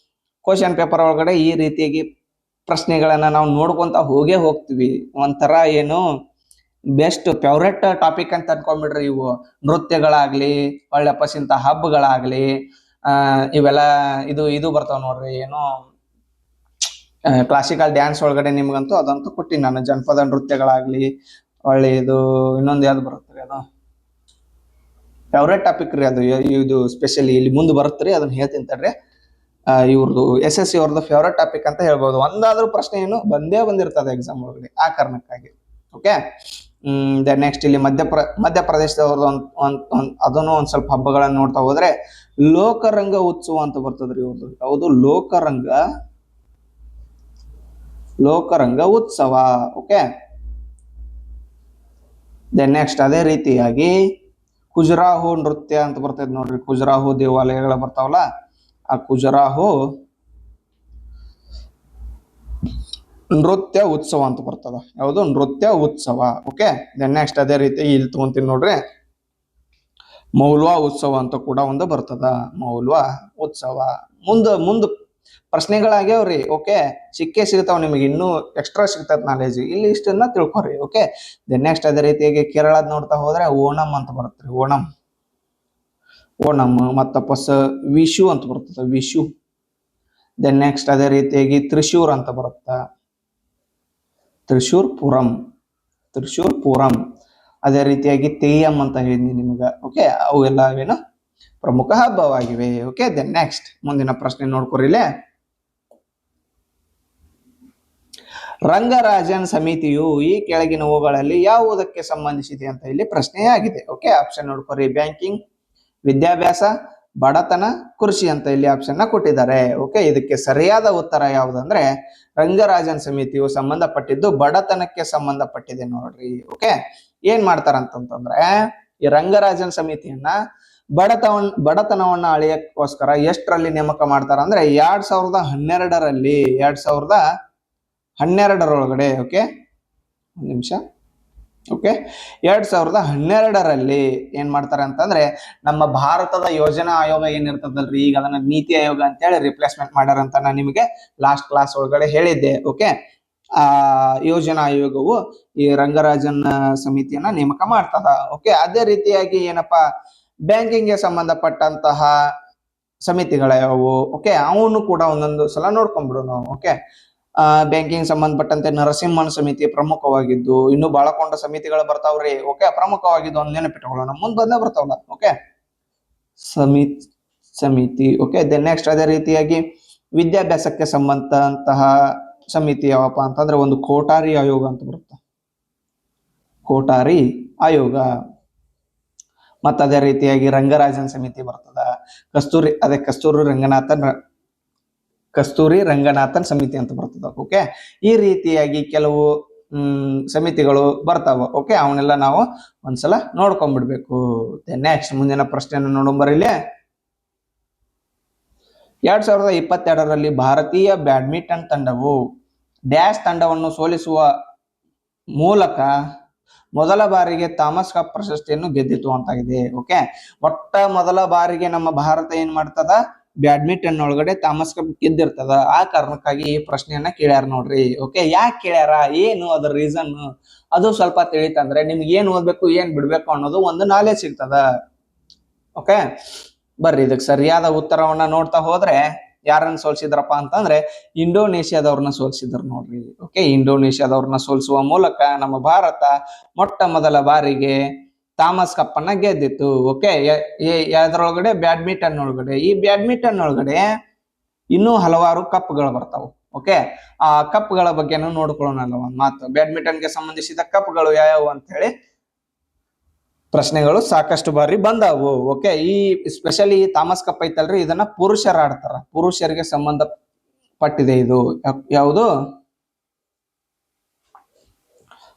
ಕ್ವಶನ್ ಪೇಪರ್ ಒಳಗಡೆ ಈ ರೀತಿಯಾಗಿ ಪ್ರಶ್ನೆಗಳನ್ನ ನಾವು ನೋಡ್ಕೊಂತ ಹೋಗ್ತೀವಿ. ಒಂಥರ ಏನು ಬೆಸ್ಟ್ ಫೇವ್ರೆಟ್ ಟಾಪಿಕ್ ಅಂತ ಅನ್ಕೊಂಡ್ಬಿಡ್ರಿ. ಇವು ನೃತ್ಯಗಳಾಗ್ಲಿ, ಒಳ್ಳೆಪ್ಪಸ್ ಇಂಥ ಹಬ್ಬಗಳಾಗ್ಲಿ, ಇವೆಲ್ಲ ಇದು ಇದು ಬರ್ತಾವ ನೋಡ್ರಿ, ಏನು ಕ್ಲಾಸಿಕಲ್ ಡ್ಯಾನ್ಸ್ ಒಳಗಡೆ ನಿಮ್ಗಂತೂ ಅದಂತೂ ಕೊಟ್ಟಿನಿ ನಾನು. ಜನಪದ ನೃತ್ಯಗಳಾಗ್ಲಿ, ಒಳ್ಳೆ ಇದು ಇನ್ನೊಂದು ಯಾವ್ದು ಬರುತ್ತೆ ಅದು ಫೇವ್ರೆಟ್ ಟಾಪಿಕ್ ರೀ, ಅದು ಇದು ಸ್ಪೆಷಲಿ ಇಲ್ಲಿ ಮುಂದೆ ಬರುತ್ತೆ ರೀ, ಅದನ್ನ ಹೇಳ್ತೀನಿ ತಡ್ರಿ. ಇವ್ರದ್ದು SSC ಅವ್ರದ್ದು ಫೇವ್ರೆಟ್ ಟಾಪಿಕ್ ಅಂತ ಹೇಳ್ಬೋದು. ಒಂದಾದ್ರೂ ಪ್ರಶ್ನೆ ಏನು ಬಂದೇ ಬಂದಿರ್ತದೆ ಎಕ್ಸಾಮ್ ಒಳಗಡೆ, ಆ ಕಾರಣಕ್ಕಾಗಿ. ಓಕೆ, ದೆನ್ ನೆಕ್ಸ್ಟ್ ಇಲ್ಲಿ ಮಧ್ಯಪ್ರದೇಶದವ್ರದ್ದು ಅದನ್ನು ಒಂದ್ ಸ್ವಲ್ಪ ಹಬ್ಬಗಳನ್ನ ನೋಡ್ತಾ ಹೋದ್ರೆ ಲೋಕರಂಗ ಉತ್ಸವ ಅಂತ ಬರ್ತದ್ರಿ ಇವ್ರದ್ದು. ಯಾವುದು? ಲೋಕರಂಗ ಉತ್ಸವ. ಓಕೆ, ದೆನ್ ನೆಕ್ಸ್ಟ್ ಅದೇ ರೀತಿಯಾಗಿ ಖುಜುರಾಹೋ ನೃತ್ಯ ಅಂತ ಬರ್ತೈತೆ ನೋಡ್ರಿ. ಖುಜುರಾಹೋ ದೇವಾಲಯಗಳು ಬರ್ತಾವಲ್ಲ, ಆ ಖುಜುರಾಹೋ ನೃತ್ಯ ಉತ್ಸವ ಅಂತ ಬರ್ತದ. ಯಾವುದು? ನೃತ್ಯ ಉತ್ಸವ. ಓಕೆ, ದೆನ್ ನೆಕ್ಸ್ಟ್ ಅದೇ ರೀತಿ ಇಲ್ಲಿ ತಗೊಂತೀನಿ ನೋಡ್ರಿ, ಮೌಲ್ವಾ ಉತ್ಸವ ಅಂತ ಕೂಡ ಒಂದು ಬರ್ತದ, ಮೌಲ್ವಾ ಉತ್ಸವ. ಮುಂದ ಪ್ರಶ್ನೆಗಳಾಗ್ಯಾವ್ರಿ. ಓಕೆ, ಸಿಗ್ತಾವ ನಿಮಗೆ, ಇನ್ನೂ ಎಕ್ಸ್ಟ್ರಾ ಸಿಗ್ತದ ನಾಲೆಜ್. ಇಲ್ಲಿ ಇಷ್ಟನ್ನ ತಿಳ್ಕೊರಿ. ಓಕೆ, ದೆನ್ ನೆಕ್ಸ್ಟ್ ಅದೇ ರೀತಿಯಾಗಿ ಕೇರಳದ ನೋಡ್ತಾ ಹೋದ್ರೆ ಓಣಂ ಅಂತ ಬರುತ್ತೆ, ಓಣಂ ಮತ್ತಪ್ಪಸ್ ವಿಶು ಅಂತ ಬರ್ತದೆ, ವಿಶು. ದೆನ್ ನೆಕ್ಸ್ಟ್ ಅದೇ ರೀತಿಯಾಗಿ ತ್ರಿಶೂರ್ ಅಂತ ಬರುತ್ತ, ತ್ರಿಶೂರ್ ಪುರಂ. ಅದೇ ರೀತಿಯಾಗಿ ತೆಯ್ಯಂ ಅಂತ ಹೇಳಿದ್ನಿ ನಿಮ್ಗ. ಓಕೆ, ಅವು ಎಲ್ಲ ಏನು ಪ್ರಮುಖ ಹಬ್ಬವಾಗಿವೆ. ಓಕೆ, ದೆನ್ ನೆಕ್ಸ್ಟ್ ಮುಂದಿನ ಪ್ರಶ್ನೆ ನೋಡ್ಕೊರಿಲೆ. ರಂಗರಾಜನ್ ಸಮಿತಿಯು ಈ ಕೆಳಗಿನವುಗಳಲ್ಲಿ ಯಾವುದಕ್ಕೆ ಸಂಬಂಧಿಸಿದೆ ಅಂತ ಇಲ್ಲಿ ಪ್ರಶ್ನೆಯಾಗಿದೆ. ಓಕೆ, ಆಪ್ಷನ್ ನೋಡ್ಕೊರಿ, ಬ್ಯಾಂಕಿಂಗ್, ವಿದ್ಯಾಭ್ಯಾಸ, ಬಡತನ, ಕೃಷಿ ಅಂತ ಇಲ್ಲಿ ಆಪ್ಷನ್ ಕೊಟ್ಟಿದ್ದಾರೆ. ಓಕೆ, ಇದಕ್ಕೆ ಸರಿಯಾದ ಉತ್ತರ ಯಾವುದಂದ್ರೆ ರಂಗರಾಜನ್ ಸಮಿತಿಯು ಸಂಬಂಧಪಟ್ಟಿದ್ದು ಬಡತನಕ್ಕೆ ಸಂಬಂಧಪಟ್ಟಿದೆ ನೋಡ್ರಿ. ಓಕೆ, ಏನ್ ಮಾಡ್ತಾರಂತಂದ್ರೆ ಈ ರಂಗರಾಜನ್ ಸಮಿತಿಯನ್ನ ಬಡತನವನ್ನ ಅಳಿಯಕ್ಕೋಸ್ಕರ ಎಷ್ಟರಲ್ಲಿ ನೇಮಕ ಮಾಡ್ತಾರ ಅಂದ್ರೆ 2012 ಓಕೆ, ಒಂದು ನಿಮಿಷ. ಓಕೆ, 2012ರಲ್ಲಿ ಏನ್ ಮಾಡ್ತಾರೆ ಅಂತಂದ್ರೆ ನಮ್ಮ ಭಾರತದ ಯೋಜನಾ ಆಯೋಗ ಏನಿರ್ತದಲ್ರಿ, ಈಗ ಅದನ್ನ ನೀತಿ ಆಯೋಗ ಅಂತೇಳಿ ರಿಪ್ಲೇಸ್ಮೆಂಟ್ ಮಾಡ್ಯಾರಂತ ನಾನು ನಿಮಗೆ ಲಾಸ್ಟ್ ಕ್ಲಾಸ್ ಒಳಗಡೆ ಹೇಳಿದ್ದೆ. ಓಕೆ, ಆ ಯೋಜನಾ ಆಯೋಗವು ಈ ರಂಗರಾಜನ್ ಸಮಿತಿಯನ್ನ ನೇಮಕ ಮಾಡ್ತದ. ಓಕೆ, ಅದೇ ರೀತಿಯಾಗಿ ಏನಪ್ಪಾ ಬ್ಯಾಂಕಿಂಗ್ಗೆ ಸಂಬಂಧಪಟ್ಟಂತಹ ಸಮಿತಿಗಳ ಯಾವುವು, ಓಕೆ, ಅವನು ಕೂಡ ಒಂದೊಂದು ಸಲ ನೋಡ್ಕೊಂಡ್ಬಿಡು ನಾವು. ಓಕೆ, ಬ್ಯಾಂಕಿಂಗ್ ಸಂಬಂಧಪಟ್ಟಂತೆ ನರಸಿಂಹನ್ ಸಮಿತಿ ಪ್ರಮುಖವಾಗಿದ್ದು, ಇನ್ನು ಬಾಳಕೊಂಡ ಸಮಿತಿಗಳು ಬರ್ತಾವ್ರಿ. ಓಕೆ, ಪ್ರಮುಖವಾಗಿದ್ದು ಒಂದು ನೆನಪಿಟ್ಟುಕೊಳ್ಳೋಣ, ಮುಂದೆ ಬಂದೇ ಬರ್ತಾವಲ್ಲ. ಓಕೆ, ಸಮಿತಿ. ಓಕೆ, ದೆನ್ ನೆಕ್ಸ್ಟ್ ಅದೇ ರೀತಿಯಾಗಿ ವಿದ್ಯಾಭ್ಯಾಸಕ್ಕೆ ಸಂಬಂಧಂತಹ ಸಮಿತಿ ಯಾವಪ್ಪ ಅಂತಂದ್ರೆ ಒಂದು ಕೋಟಾರಿ ಆಯೋಗ ಅಂತ ಬರುತ್ತೆ, ಕೋಟಾರಿ ಆಯೋಗ. ಮತ್ತ ಅದೇ ರೀತಿಯಾಗಿ ರಂಗರಾಜನ್ ಸಮಿತಿ ಬರ್ತದ, ಕಸ್ತೂರಿ ರಂಗನಾಥನ್ ಸಮಿತಿ ಅಂತ ಬರ್ತದ. ಓಕೆ, ಈ ರೀತಿಯಾಗಿ ಕೆಲವು ಸಮಿತಿಗಳು ಬರ್ತಾವ. ಓಕೆ, ಅವನ್ನೆಲ್ಲ ನಾವು ಒಂದ್ಸಲ ನೋಡ್ಕೊಂಡ್ಬಿಡ್ಬೇಕು. ನೆಕ್ಸ್ಟ್ ಮುಂದಿನ ಪ್ರಶ್ನೆಯನ್ನು ನೋಡೋಂಬರಿಲ್ಲಿ. 2022ರಲ್ಲಿ ಭಾರತೀಯ ಬ್ಯಾಡ್ಮಿಂಟನ್ ತಂಡವು ಡ್ಯಾಶ್ ತಂಡವನ್ನು ಸೋಲಿಸುವ ಮೂಲಕ ಮೊದಲ ಬಾರಿಗೆ ಥಾಮಸ್ ಕಪ್ ಪ್ರಶಸ್ತಿಯನ್ನು ಗೆದ್ದಿತು ಅಂತಾಗಿದೆ. ಓಕೆ, ಮೊದಲ ಬಾರಿಗೆ ನಮ್ಮ ಭಾರತ ಏನ್ ಮಾಡ್ತದ, ಬ್ಯಾಡ್ಮಿಂಟನ್ ಒಳಗಡೆ ಥಾಮಸ್ ಕಪ್ ಗೆದ್ದಿರ್ತದ. ಆ ಕಾರಣಕ್ಕಾಗಿ ಈ ಪ್ರಶ್ನೆಯನ್ನ ಕೇಳ್ಯಾರ ನೋಡ್ರಿ. ಓಕೆ, ಯಾಕೆ ಕೇಳ್ಯಾರ, ಏನು ಅದ್ರ ರೀಸನ್, ಅದು ಸ್ವಲ್ಪ ತಿಳಿತಂದ್ರೆ ನಿಮ್ಗೆ ಏನ್ ಓದ್ಬೇಕು ಏನ್ ಬಿಡ್ಬೇಕು ಅನ್ನೋದು ಒಂದು ನಾಲೆಜ್ ಸಿಗ್ತದ. ಓಕೆ, ಬರ್ರಿ ಇದಕ್ಕೆ ಸರಿಯಾದ ಉತ್ತರವನ್ನ ನೋಡ್ತಾ ಹೋದ್ರೆ ಯಾರನ್ನ ಸೋಲ್ಸಿದ್ರಪ್ಪ ಅಂತಂದ್ರೆ ಇಂಡೋನೇಷ್ಯಾದವ್ರನ್ನ ಸೋಲ್ಸಿದ್ರು ನೋಡ್ರಿ. ಓಕೆ, ಇಂಡೋನೇಷ್ಯಾದವ್ರನ್ನ ಸೋಲಿಸುವ ಮೂಲಕ ನಮ್ಮ ಭಾರತ ಮೊದಲ ಬಾರಿಗೆ ಥಾಮಸ್ ಕಪ್ ಅನ್ನ ಗೆದ್ದಿತ್ತು. ಓಕೆ, ಅದರೊಳಗಡೆ ಬ್ಯಾಡ್ಮಿಂಟನ್ ಒಳಗಡೆ, ಈ ಬ್ಯಾಡ್ಮಿಂಟನ್ ಒಳಗಡೆ ಇನ್ನೂ ಹಲವಾರು ಕಪ್ಗಳು ಬರ್ತಾವ. ಓಕೆ, ಆ ಕಪ್ಗಳ ಬಗ್ಗೆನೂ ನೋಡ್ಕೊಳ್ಳೋಣ ಒಂದ್ ಮಾತು. ಬ್ಯಾಡ್ಮಿಂಟನ್ಗೆ ಸಂಬಂಧಿಸಿದ ಕಪ್ಗಳು ಯಾವ್ಯಾವು ಅಂತ ಹೇಳಿ ಪ್ರಶ್ನೆಗಳು ಸಾಕಷ್ಟು ಬಾರಿ ಬಂದಾವು. ಓಕೆ, ಈ ಸ್ಪೆಷಲಿ ಥಾಮಸ್ ಕಪ್ ಐತಲ್ರಿ, ಇದನ್ನ ಪುರುಷರು ಆಡ್ತಾರ, ಪುರುಷರಿಗೆ ಸಂಬಂಧಪಟ್ಟಿದೆ ಇದು. ಯಾವುದು?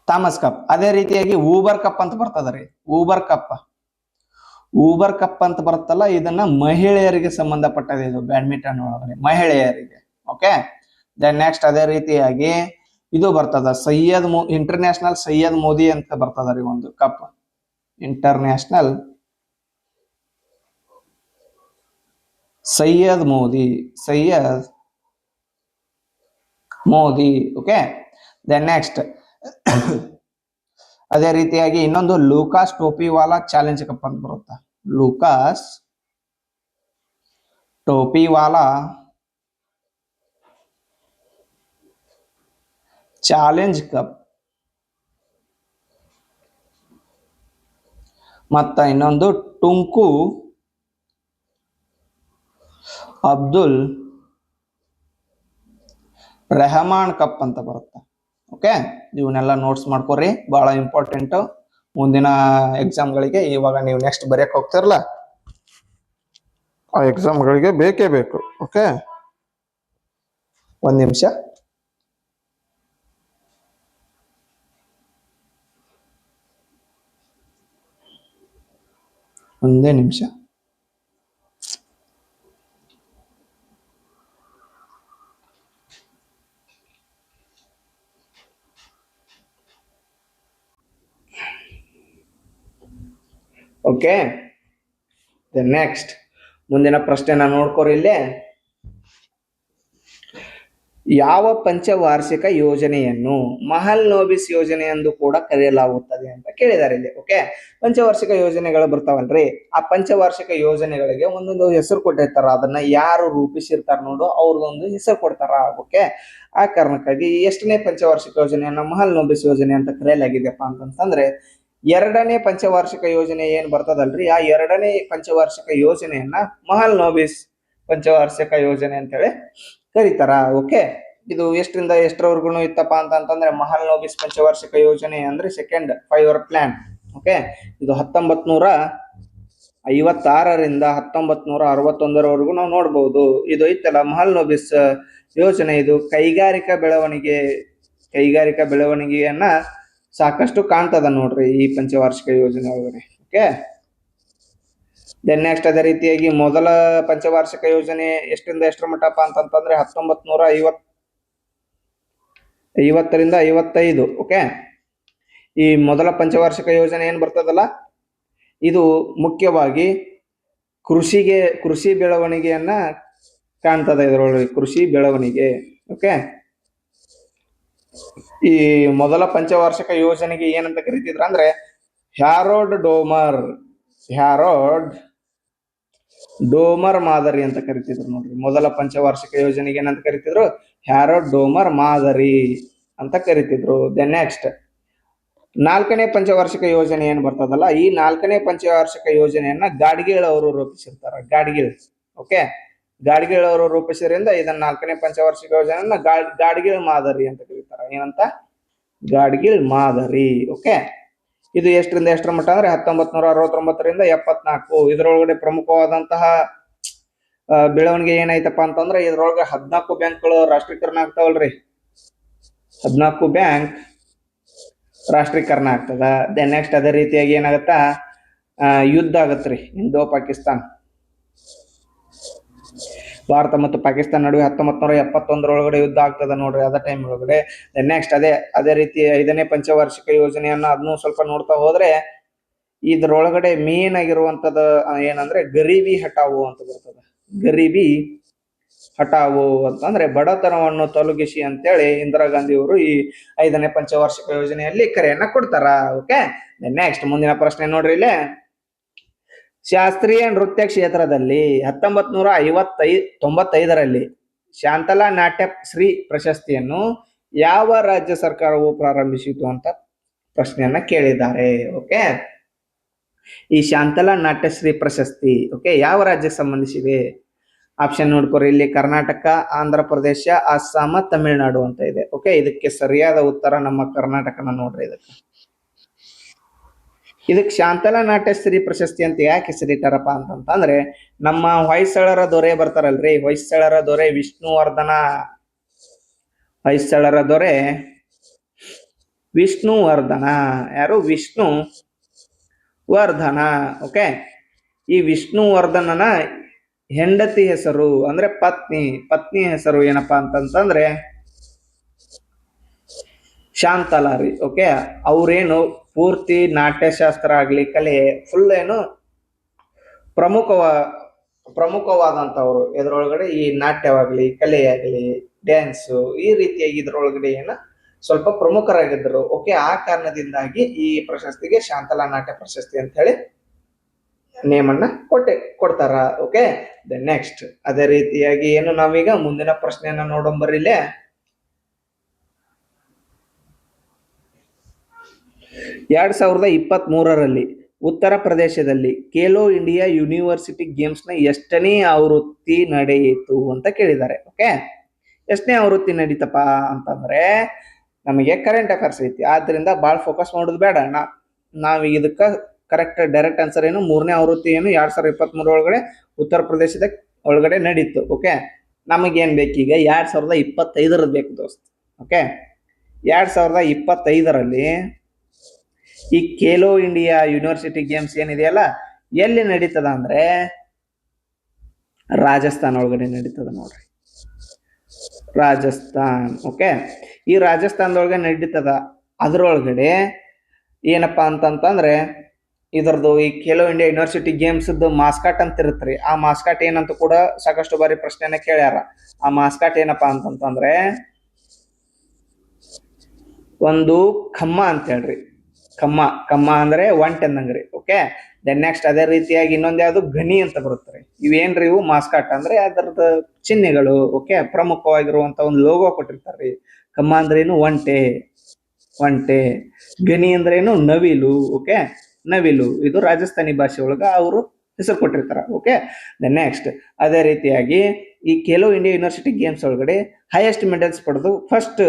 Thomas cup. ಅದೇ ರೀತಿಯಾಗಿ ಊಬರ್ ಕಪ್ ಅಂತ ಬರ್ತದ್ರಿ, ಊಬರ್ ಕಪ್ ಊಬರ್ ಕಪ್ ಅಂತ ಬರುತ್ತಲ್ಲ, ಇದನ್ನ ಮಹಿಳೆಯರಿಗೆ ಸಂಬಂಧಪಟ್ಟದೆ. ಇದು ಬ್ಯಾಡ್ಮಿಂಟನ್ ಒಳಗಡೆ ಮಹಿಳೆಯರಿಗೆ. ಓಕೆ, ದೆನ್ ನೆಕ್ಸ್ಟ್ ಅದೇ ರೀತಿಯಾಗಿ ಇದು ಬರ್ತದ, ಇಂಟರ್ನ್ಯಾಷನಲ್ ಸೈಯದ್ ಮೋದಿ ಅಂತ ಬರ್ತದ ರೀ ಒಂದು cup. International Syed Modi. Okay, then next ಅದೇ ರೀತಿಯಾಗಿ ಇನ್ನೊಂದು ಲೂಕಾಸ್ ಟೋಪಿವಾಲಾ ಚಾಲೆಂಜ್ ಕಪ್ ಅಂತ ಬರುತ್ತೆ. Lucas Topiwala challenge cup. ಮತ್ತ ಇನ್ನೊಂದು ಟುಂಕು ಅಬ್ದುಲ್ ರೆಹಮಾನ್ ಕಪ್ ಅಂತ ಬರುತ್ತೆ. ಓಕೆ, ಇವನ್ನೆಲ್ಲ ನೋಟ್ಸ್ ಮಾಡ್ಕೊರಿ, ಬಹಳ ಇಂಪಾರ್ಟೆಂಟ್ ಮುಂದಿನ ಎಕ್ಸಾಮ್ಗಳಿಗೆ. ಇವಾಗ ನೀವು ನೆಕ್ಸ್ಟ್ ಬರೆಯಕ್ಕೆ ಹೋಗ್ತಿರಲ್ಲ, ಆ ಎಕ್ಸಾಮ್ಗಳಿಗೆ ಬೇಕೇ ಬೇಕು. ಓಕೆ, ಒಂದ್ ನಿಮಿಷ. ಒಂದೇ ನಿಮಿಷ. ಓಕೆ, ನೆಕ್ಸ್ಟ್ ಮುಂದಿನ ಪ್ರಶ್ನೆನ ನೋಡ್ಕೋರಿ. ಇಲ್ಲೇ ಯಾವ ಪಂಚವಾರ್ಷಿಕ ಯೋಜನೆಯನ್ನು ಮಹಲ್ ನೋಬಿಸ್ ಯೋಜನೆ ಎಂದು ಕೂಡ ಕರೆಯಲಾಗುತ್ತದೆ ಅಂತ ಕೇಳಿದ್ದಾರೆ ಇಲ್ಲಿ. ಓಕೆ, ಪಂಚವಾರ್ಷಿಕ ಯೋಜನೆಗಳು ಬರ್ತಾವಲ್ರಿ, ಆ ಪಂಚವಾರ್ಷಿಕ ಯೋಜನೆಗಳಿಗೆ ಒಂದೊಂದು ಹೆಸರು ಕೊಟ್ಟಿರ್ತಾರ. ಅದನ್ನ ಯಾರು ರೂಪಿಸಿರ್ತಾರ ನೋಡು, ಅವ್ರದೊಂದು ಹೆಸರು ಕೊಡ್ತಾರ. ಓಕೆ, ಆ ಕಾರಣಕ್ಕಾಗಿ ಎಷ್ಟನೇ ಪಂಚವಾರ್ಷಿಕ ಯೋಜನೆಯನ್ನ ಮಹಲ್ ನೋಬಿಸ್ ಯೋಜನೆ ಅಂತ ಕರೆಯಲಾಗಿದೆಯಪ್ಪ ಅಂತಂದ್ರೆ, ಎರಡನೇ ಪಂಚವಾರ್ಷಿಕ ಯೋಜನೆ ಏನ್ ಬರ್ತದಲ್ರಿ, ಆ ಎರಡನೇ ಪಂಚವಾರ್ಷಿಕ ಯೋಜನೆಯನ್ನ ಮಹಲ್ ನೋಬಿಸ್ ಪಂಚವಾರ್ಷಿಕ ಯೋಜನೆ ಅಂತೇಳಿ ಕರೀತಾರ. ಓಕೆ, ಇದು ಎಷ್ಟರಿಂದ ಎಷ್ಟರವರೆಗೂ ಇತ್ತಪ್ಪ ಅಂತಂದ್ರೆ, ಮಹಲ್ ನೋಬಿಸ್ ಪಂಚವಾರ್ಷಿಕ ಯೋಜನೆ ಅಂದ್ರೆ ಸೆಕೆಂಡ್ 5 year ಪ್ಲಾನ್. ಓಕೆ, ಇದು 1956ರಿಂದ 1961ರವರೆಗೂ ನಾವು ನೋಡ್ಬಹುದು. ಇದು ಐತಲ್ಲ ಮಹಲ್ ನೋಬಿಸ್ ಯೋಜನೆ, ಇದು ಕೈಗಾರಿಕಾ ಬೆಳವಣಿಗೆಯನ್ನ ಸಾಕಷ್ಟು ಕಾಣ್ತದ ನೋಡ್ರಿ ಈ ಪಂಚವಾರ್ಷಿಕ ಯೋಜನೆ ಒಳಗಡೆ. ಓಕೆ, ದೆನ್ ನೆಕ್ಸ್ಟ್ ಅದೇ ರೀತಿಯಾಗಿ ಮೊದಲ ಪಂಚವಾರ್ಷಿಕ ಯೋಜನೆ ಎಷ್ಟರಿಂದ ಎಷ್ಟರ ಮಟ್ಟಪ್ಪ ಅಂತಂದ್ರೆ 1950ರಿಂದ 55. ಓಕೆ, ಈ ಮೊದಲ ಪಂಚವಾರ್ಷಿಕ ಯೋಜನೆ ಏನ್ ಬರ್ತದಲ್ಲ, ಇದು ಮುಖ್ಯವಾಗಿ ಕೃಷಿ ಬೆಳವಣಿಗೆಯನ್ನ ಕಾಣ್ತದ ಇದರೊಳಗೆ, ಕೃಷಿ ಬೆಳವಣಿಗೆ. ಓಕೆ, ಈ ಮೊದಲ ಪಂಚವಾರ್ಷಿಕ ಯೋಜನೆಗೆ ಏನಂತ ಕರಿತಿದ್ರ ಅಂದ್ರೆ ಹ್ಯಾರೋಲ್ಡ್ ಡೋಮರ್ ಮಾದರಿ ಅಂತ ಕರಿತಿದ್ರು ನೋಡ್ರಿ. ಮೊದಲ ಪಂಚವಾರ್ಷಿಕ ಯೋಜನೆಗೆ ಏನಂತ ಕರಿತಿದ್ರು, ಹ್ಯಾರೋಲ್ಡ್ ಡೋಮರ್ ಮಾದರಿ ಅಂತ ಕರಿತಿದ್ರು. ದೆನ್ ನೆಕ್ಸ್ಟ್ ನಾಲ್ಕನೇ ಪಂಚವಾರ್ಷಿಕ ಯೋಜನೆ ಏನ್ ಬರ್ತದಲ್ಲ, ಈ ನಾಲ್ಕನೇ ಪಂಚವಾರ್ಷಿಕ ಯೋಜನೆಯನ್ನ ಗಾಡ್ಗೀಳ್ ಅವರು ರೂಪಿಸಿರ್ತಾರ. ಓಕೆ, ಗಾಡ್ಗೀಳ್ ಅವರು ರೂಪಿಸಿದ್ರಿಂದ ಇದನ್ನ ನಾಲ್ಕನೇ ಪಂಚವಾರ್ಷಿಕ ಯೋಜನೆಯನ್ನ ಗಾಡ್ಗೀಳ್ ಮಾದರಿ ಅಂತ ಕರೀತಾರ. ಏನಂತ? ಗಾಡ್ಗೀಳ್ ಮಾದರಿ. ಓಕೆ, ಇದು ಎಷ್ಟರಿಂದ ಎಷ್ಟರ ಮಟ್ಟ ಅಂದ್ರೆ 1969ರಿಂದ 74. ಇದರೊಳಗಡೆ ಪ್ರಮುಖವಾದಂತಹ ಬೆಳವಣಿಗೆ ಏನಾಯ್ತಪ್ಪ ಅಂತಂದ್ರೆ, ಇದ್ರೊಳಗೆ 14 ಬ್ಯಾಂಕ್ಗಳು ರಾಷ್ಟ್ರೀಕರಣ ಆಗ್ತಾವಲ್ರಿ. 14 ಬ್ಯಾಂಕ್ ರಾಷ್ಟ್ರೀಕರಣ ಆಗ್ತದ. ದೆನ್ ನೆಕ್ಸ್ಟ್ ಅದೇ ರೀತಿಯಾಗಿ ಏನಾಗತ್ತಾ, ಯುದ್ಧ ಆಗತ್ರಿ ಇಂಡೋ ಪಾಕಿಸ್ತಾನ್, ಭಾರತ ಮತ್ತು ಪಾಕಿಸ್ತಾನ ನಡುವೆ 1971ರೊಳಗಡೆ ಯುದ್ಧ ಆಗ್ತದ ನೋಡ್ರಿ, ಅದ ಟೈಮ್ ಒಳಗಡೆ. ನೆಕ್ಸ್ಟ್ ಅದೇ ರೀತಿ 5ನೇ ಪಂಚವಾರ್ಷಿಕ ಯೋಜನೆಯನ್ನ ಅದನ್ನು ಸ್ವಲ್ಪ ನೋಡ್ತಾ ಹೋದ್ರೆ, ಇದ್ರೊಳಗಡೆ ಮೇನ್ ಆಗಿರುವಂತದ ಏನಂದ್ರೆ ಗರೀಬಿ ಹಟಾವೋ ಅಂತ ಬರ್ತದ. ಗರೀಬಿ ಹಟಾವೋ ಅಂತಂದ್ರೆ ಬಡತನವನ್ನು ತೊಲಗಿಸಿ ಅಂತೇಳಿ ಇಂದಿರಾ ಗಾಂಧಿ ಅವರು ಈ 5ನೇ ಪಂಚವಾರ್ಷಿಕ ಯೋಜನೆಯಲ್ಲಿ ಕರೆಯನ್ನ ಕೊಡ್ತಾರ. ಓಕೆ, ನೆಕ್ಸ್ಟ್ ಮುಂದಿನ ಪ್ರಶ್ನೆ ನೋಡ್ರಿ. ಇಲ್ಲಿ ಶಾಸ್ತ್ರೀಯ ನೃತ್ಯ ಕ್ಷೇತ್ರದಲ್ಲಿ 1995ರಲ್ಲಿ ಶಾಂತಲಾ ನಾಟ್ಯ ಶ್ರೀ ಪ್ರಶಸ್ತಿಯನ್ನು ಯಾವ ರಾಜ್ಯ ಸರ್ಕಾರವು ಪ್ರಾರಂಭಿಸಿತು ಅಂತ ಪ್ರಶ್ನೆಯನ್ನ ಕೇಳಿದ್ದಾರೆ. ಓಕೆ, ಈ ಶಾಂತಲಾ ನಾಟ್ಯಶ್ರೀ ಪ್ರಶಸ್ತಿ ಓಕೆ ಯಾವ ರಾಜ್ಯಕ್ಕೆ ಸಂಬಂಧಿಸಿದೆ? ಆಪ್ಷನ್ ನೋಡ್ಕೊರಿ. ಇಲ್ಲಿ ಕರ್ನಾಟಕ, ಆಂಧ್ರ ಪ್ರದೇಶ, ಅಸ್ಸಾಂ, ತಮಿಳುನಾಡು ಅಂತ ಇದೆ. ಓಕೆ, ಇದಕ್ಕೆ ಸರಿಯಾದ ಉತ್ತರ ನಮ್ಮ ಕರ್ನಾಟಕನ ನೋಡ್ರಿ. ಇದಕ್ಕೆ ಶಾಂತಲಾ ನಾಟ್ಯಶ್ರೀ ಪ್ರಶಸ್ತಿ ಅಂತ ಯಾಕೆ ಹೆಸರಿಟ್ಟಾರಪ್ಪ ಅಂತಂದ್ರೆ, ನಮ್ಮ ಹೊಯ್ಸಳರ ದೊರೆ ಬರ್ತಾರಲ್ರಿ, ಹೊಯ್ಸಳರ ದೊರೆ ವಿಷ್ಣುವರ್ಧನ ಯಾರು? ವಿಷ್ಣುವರ್ಧನ. ಓಕೆ, ಈ ವಿಷ್ಣುವರ್ಧನನ ಹೆಂಡತಿ ಹೆಸರು ಅಂದ್ರೆ ಪತ್ನಿ ಹೆಸರು ಏನಪ್ಪಾ ಅಂತಂತಂದ್ರೆ ಶಾಂತಲಾರಿ. ಓಕೆ, ಅವ್ರೇನು ಪೂರ್ತಿ ನಾಟ್ಯಶಾಸ್ತ್ರ ಆಗ್ಲಿ, ಕಲೆ ಫುಲ್ ಏನು ಪ್ರಮುಖವಾದಂತವ್ರು ಇದ್ರೊಳಗಡೆ. ಈ ನಾಟ್ಯವಾಗ್ಲಿ, ಕಲೆಯಾಗ್ಲಿ, ಡ್ಯಾನ್ಸು, ಈ ರೀತಿಯಾಗಿ ಇದ್ರೊಳಗಡೆ ಸ್ವಲ್ಪ ಪ್ರಮುಖರಾಗಿದ್ದರು. ಓಕೆ, ಆ ಕಾರಣದಿಂದಾಗಿ ಈ ಪ್ರಶಸ್ತಿಗೆ ಶಾಂತಲಾ ನಾಟ್ಯ ಪ್ರಶಸ್ತಿ ಅಂತ ಹೇಳಿ ನೇಮನ್ನ ಕೊಡ್ತಾರ. ಓಕೆ, ನೆಕ್ಸ್ಟ್ ಅದೇ ರೀತಿಯಾಗಿ ನಾವೀಗ ಮುಂದಿನ ಪ್ರಶ್ನೆಯನ್ನ ನೋಡೋಂಬರಿಲ್ಲೇ. 2023ರಲ್ಲಿ ಉತ್ತರ ಪ್ರದೇಶದಲ್ಲಿ ಖೇಲೋ ಇಂಡಿಯಾ ಯೂನಿವರ್ಸಿಟಿ ಗೇಮ್ಸ್ ನ ಎಷ್ಟನೇ ಆವೃತ್ತಿ ನಡೆಯಿತು ಅಂತ ಕೇಳಿದ್ದಾರೆ. ಓಕೆ, ಎಷ್ಟನೇ ಆವೃತ್ತಿ ನಡೀತಪ್ಪ ಅಂತಂದ್ರೆ ನಮಗೆ ಕರೆಂಟ್ ಅಫೇರ್ಸ್ ಐತಿ, ಆದ್ರಿಂದ ಬಾಳ್ ಫೋಕಸ್ ಮಾಡೋದು ಬೇಡ. ನಾವ್ ಇದಕ್ಕ ಕರೆಕ್ಟ್ ಡೈರೆಕ್ಟ್ ಆನ್ಸರ್ ಏನು, 3ನೇ ಆವೃತ್ತಿ 2023 ಒಳಗಡೆ ಉತ್ತರ ಪ್ರದೇಶದ ಒಳಗಡೆ ನಡೀತು. ಓಕೆ, ನಮಗೇನ್ ಬೇಕೀಗ 2025 ಬೇಕು ದೋಸ್ತ್. ಓಕೆ, 2025ರಲ್ಲಿ ಈ ಖೇಲೋ ಇಂಡಿಯಾ ಯೂನಿವರ್ಸಿಟಿ ಗೇಮ್ಸ್ ಏನಿದೆಯಲ್ಲ ಎಲ್ಲಿ ನಡೀತದ ಅಂದ್ರೆ ರಾಜಸ್ಥಾನ ಒಳಗಡೆ ನಡೀತದ ನೋಡ್ರಿ, ರಾಜಸ್ಥಾನ್. ಓಕೆ, ಈ ರಾಜಸ್ಥಾನದೊಳಗೆ ನಡೀತದ. ಅದ್ರೊಳಗಡೆ ಏನಪ್ಪಾ ಅಂತಂತಂದ್ರೆ ಇದ್ರದ್ದು ಈ ಖೇಲೋ ಇಂಡಿಯಾ ಯೂನಿವರ್ಸಿಟಿ ಗೇಮ್ಸ್ ಮಾಸ್ಕಾಟ್ ಅಂತ ಇರುತ್ತ್ರಿ. ಆ ಮಾಸ್ಕಾಟ್ ಏನಂತ ಕೂಡ ಸಾಕಷ್ಟು ಬಾರಿ ಪ್ರಶ್ನೆನ ಕೇಳ್ಯಾರ. ಆ ಮಾಸ್ಕಾಟ್ ಏನಪ್ಪಾ ಅಂತಂತಂದ್ರೆ ಒಂದು ಖಮ್ಮ ಅಂತ ಹೇಳ್ರಿ. ಖಮ್ಮ ಅಂದ್ರೆ ಒಂಟೆ ಅಂದಂಗ್ರಿ. ಓಕೆ, ನೆಕ್ಸ್ಟ್ ಅದೇ ರೀತಿಯಾಗಿ ಇನ್ನೊಂದ್ ಯಾವ್ದು ಗನಿ ಅಂತ ಬರುತ್ತೆ. ಇವೇನ್ರಿ ಇವು ಮಾಸ್ಕಾಟ್ ಅಂದ್ರೆ ಅದರದ ಚಿಹ್ನೆಗಳು. ಓಕೆ, ಪ್ರಮುಖವಾಗಿರುವಂತ ಒಂದು ಲೋಗೋ ಕೊಟ್ಟಿರ್ತಾರ್ರಿ. ಖಮ್ಮ ಅಂದ್ರೇನು ಒಂಟೆ, ಗನಿ ಅಂದ್ರೇನು ನವಿಲು. ಓಕೆ, ನವಿಲು ಇದು ರಾಜಸ್ಥಾನಿ ಭಾಷೆ ಒಳಗ ಅವರು ಹೆಸರು ಕೊಟ್ಟಿರ್ತಾರ. ಓಕೆ, ನೆಕ್ಸ್ಟ್ ಅದೇ ರೀತಿಯಾಗಿ ಈ ಖೇಲೋ ಇಂಡಿಯಾ ಯೂನಿವರ್ಸಿಟಿ ಗೇಮ್ಸ್ ಒಳಗಡೆ ಹೈಯೆಸ್ಟ್ ಮೆಡಲ್ಸ್ ಪಡೆದು ಫಸ್ಟ್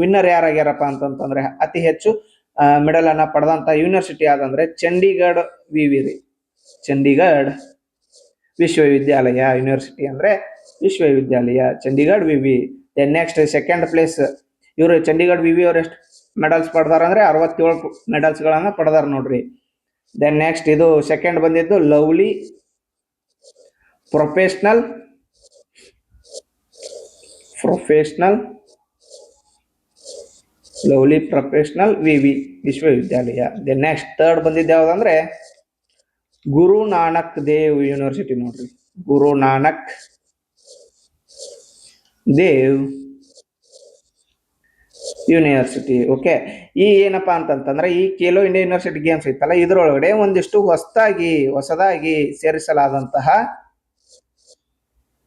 ವಿನ್ನರ್ ಯಾರಾಗ್ಯಾರಪ್ಪ ಅಂತಂತಂದ್ರೆ ಅತಿ ಹೆಚ್ಚು ಮೆಡಲ್ ಅನ್ನ ಪಡೆದಂತ ಯೂನಿವರ್ಸಿಟಿ ಯಾವ್ದಂದ್ರೆ ಚಂಡೀಗಢ ವಿವಿ. ಚಂಡೀಗಢ ವಿಶ್ವವಿದ್ಯಾಲಯ. ಯೂನಿವರ್ಸಿಟಿ ಅಂದ್ರೆ ವಿಶ್ವವಿದ್ಯಾಲಯ, ಚಂಡೀಗಢ ವಿವಿ. ನೆಕ್ಸ್ಟ್ ಸೆಕೆಂಡ್ ಪ್ಲೇಸ್ ಇವರು ಚಂಡೀಗಢ ವಿವಿ ಅವ್ರು ಎಷ್ಟು ಮೆಡಲ್ಸ್ ಪಡೆದಾರ ಅಂದ್ರೆ 67 ಮೆಡಲ್ಸ್ ಗಳನ್ನ ಪಡೆದಾರ ನೋಡ್ರಿ. ನೆಕ್ಸ್ಟ್ ಇದು ಸೆಕೆಂಡ್ ಬಂದಿದ್ದು ಲವ್ಲಿ ಪ್ರೊಫೆಷನಲ್ ವಿವಿ ವಿಶ್ವವಿದ್ಯಾಲಯ. ನೆಕ್ಸ್ಟ್ ಥರ್ಡ್ ಬಂದಿದ್ದು ಯಾವ್ದಂದ್ರೆ ಗುರು ನಾನಕ್ ದೇವ್ ಯೂನಿವರ್ಸಿಟಿ ನೋಡ್ರಿ, ಗುರು ನಾನಕ್ ದೇವ್ ಯೂನಿವರ್ಸಿಟಿ. ಓಕೆ, ಈ ಏನಪ್ಪಾ ಅಂತಂತಂದ್ರೆ ಈ ಖೇಲೋ ಇಂಡಿಯಾ ಯೂನಿವರ್ಸಿಟಿ ಗೇಮ್ಸ್ ಐತಲ್ಲ ಇದ್ರೊಳಗಡೆ ಒಂದಿಷ್ಟು ಹೊಸದಾಗಿ ಸೇರಿಸಲಾದಂತಹ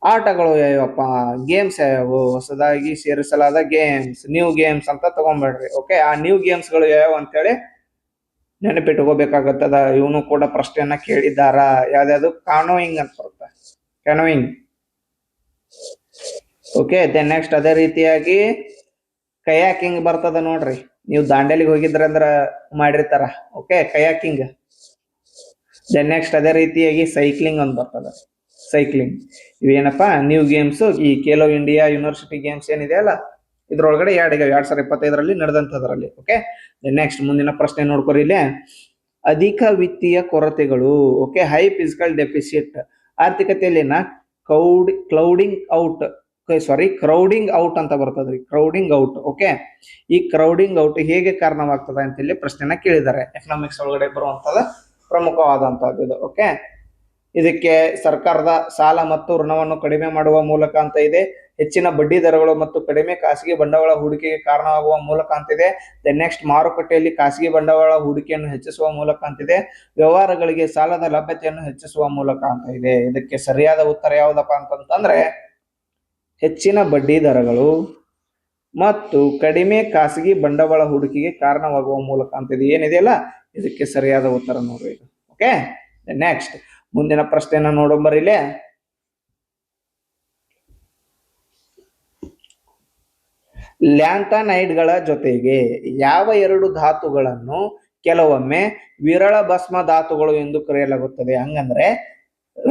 ಆಟಗಳು ಯಾವಪ್ಪ, ಗೇಮ್ಸ್ ಯಾವ್ಯಾವು, ಹೊಸದಾಗಿ ಸೇರಿಸಲಾದ ಗೇಮ್ಸ್, ನ್ಯೂ ಗೇಮ್ಸ್ ಅಂತ ತಗೊಂಡ್ಬೇಡ್ರಿ. ಓಕೆ, ಆ ನ್ಯೂ ಗೇಮ್ಸ್ ಗಳು ಯಾವ್ಯಾವ ಅಂತೇಳಿ ನೆನಪಿಟ್ಕೋಬೇಕಾಗತ್ತದ. ಇವನು ಕೂಡ ಪ್ರಶ್ನೆಯನ್ನ ಕೇಳಿದಾರ. ಯಾವ್ದಾದ್ರು ಕಾನೋಯಿಂಗ್ ಅಂತ ಬರುತ್ತೆ, ಕಾನೋಯಿಂಗ್. ಓಕೆ, ನೆಕ್ಸ್ಟ್ ಅದೇ ರೀತಿಯಾಗಿ ಕಯಾಕಿಂಗ್ ಬರ್ತದ ನೋಡ್ರಿ. ನೀವು ದಾಂಡೇಲಿಗೆ ಹೋಗಿದ್ರ ಅಂದ್ರ ಮಾಡಿರ್ತಾರ. Okay, kayaking. ನೆಕ್ಸ್ಟ್ ಅದೇ ರೀತಿಯಾಗಿ ಸೈಕ್ಲಿಂಗ್ ಅಂತ ಬರ್ತದ, ಸೈಕ್ಲಿಂಗ್. ಇವೇನಪ್ಪಾ ನ್ಯೂ ಗೇಮ್ಸ್ ಈ ಖೇಲೋ ಇಂಡಿಯಾ ಯೂನಿವರ್ಸಿಟಿ ಗೇಮ್ಸ್ ಏನಿದೆ ಅಲ್ಲ ಇದ್ರೊಳಗಡೆ 2025ರಲ್ಲಿ ನಡೆದಂತದ್ರಲ್ಲಿ. ಓಕೆ, ನೆಕ್ಸ್ಟ್ ಮುಂದಿನ ಪ್ರಶ್ನೆ ನೋಡ್ಕೊರಿ ಇಲ್ಲಿ. ಅಧಿಕ ವಿತ್ತೀಯ ಕೊರತೆಗಳು. ಓಕೆ, ಹೈ ಫಿಸಿಕಲ್ ಡೆಫಿಸಿಟ್ ಆರ್ಥಿಕತೆಯಲ್ಲಿನ ಕ್ರೌಡಿಂಗ್ ಔಟ್ ಅಂತ ಬರ್ತದ್ರಿ, ಕ್ರೌಡಿಂಗ್ ಔಟ್. ಓಕೆ, ಈ ಕ್ರೌಡಿಂಗ್ ಔಟ್ ಹೇಗೆ ಕಾರಣವಾಗ್ತದೆ ಅಂತ ಇಲ್ಲಿ ಪ್ರಶ್ನೆನ ಕೇಳಿದ್ದಾರೆ. ಎಕನಾಮಿಕ್ಸ್ ಒಳಗಡೆ ಬರುವಂತದ ಪ್ರಮುಖವಾದಂತದ್ದು ಇದು. ಓಕೆ, ಇದಕ್ಕೆ ಸರ್ಕಾರದ ಸಾಲ ಮತ್ತು ಋಣವನ್ನು ಕಡಿಮೆ ಮಾಡುವ ಮೂಲಕ ಅಂತ ಇದೆ. ಹೆಚ್ಚಿನ ಬಡ್ಡಿ ದರಗಳು ಮತ್ತು ಕಡಿಮೆ ಖಾಸಗಿ ಬಂಡವಾಳ ಹೂಡಿಕೆಗೆ ಕಾರಣವಾಗುವ ಮೂಲಕ ಅಂತಿದೆ. ನೆಕ್ಸ್ಟ್ ಮಾರುಕಟ್ಟೆಯಲ್ಲಿ ಖಾಸಗಿ ಬಂಡವಾಳ ಹೂಡಿಕೆಯನ್ನು ಹೆಚ್ಚಿಸುವ ಮೂಲಕ ಅಂತಿದೆ. ವ್ಯವಹಾರಗಳಿಗೆ ಸಾಲದ ಲಭ್ಯತೆಯನ್ನು ಹೆಚ್ಚಿಸುವ ಮೂಲಕ ಅಂತ ಇದೆ. ಇದಕ್ಕೆ ಸರಿಯಾದ ಉತ್ತರ ಯಾವ್ದಪ್ಪ ಅಂತಂತಂದ್ರೆ ಹೆಚ್ಚಿನ ಬಡ್ಡಿ ದರಗಳು ಮತ್ತು ಕಡಿಮೆ ಖಾಸಗಿ ಬಂಡವಾಳ ಹೂಡಿಕೆಗೆ ಕಾರಣವಾಗುವ ಮೂಲಕ ಅಂತಿದೆ. ಏನಿದೆಯಲ್ಲ ಇದಕ್ಕೆ ಸರಿಯಾದ ಉತ್ತರ ನೋಡ್ರಿ. ಓಕೆ, ನೆಕ್ಸ್ಟ್ ಮುಂದಿನ ಪ್ರಶ್ನೆಯನ್ನ ನೋಡೋಂಬರಿಲೆ. ಲ್ಯಾಂಥನೈಡ್ಗಳ ಜೊತೆಗೆ ಯಾವ ಎರಡು ಧಾತುಗಳನ್ನು ಕೆಲವೊಮ್ಮೆ ವಿರಳ ಭಸ್ಮ ಧಾತುಗಳು ಎಂದು ಕರೆಯಲಾಗುತ್ತದೆ? ಹಂಗಂದ್ರೆ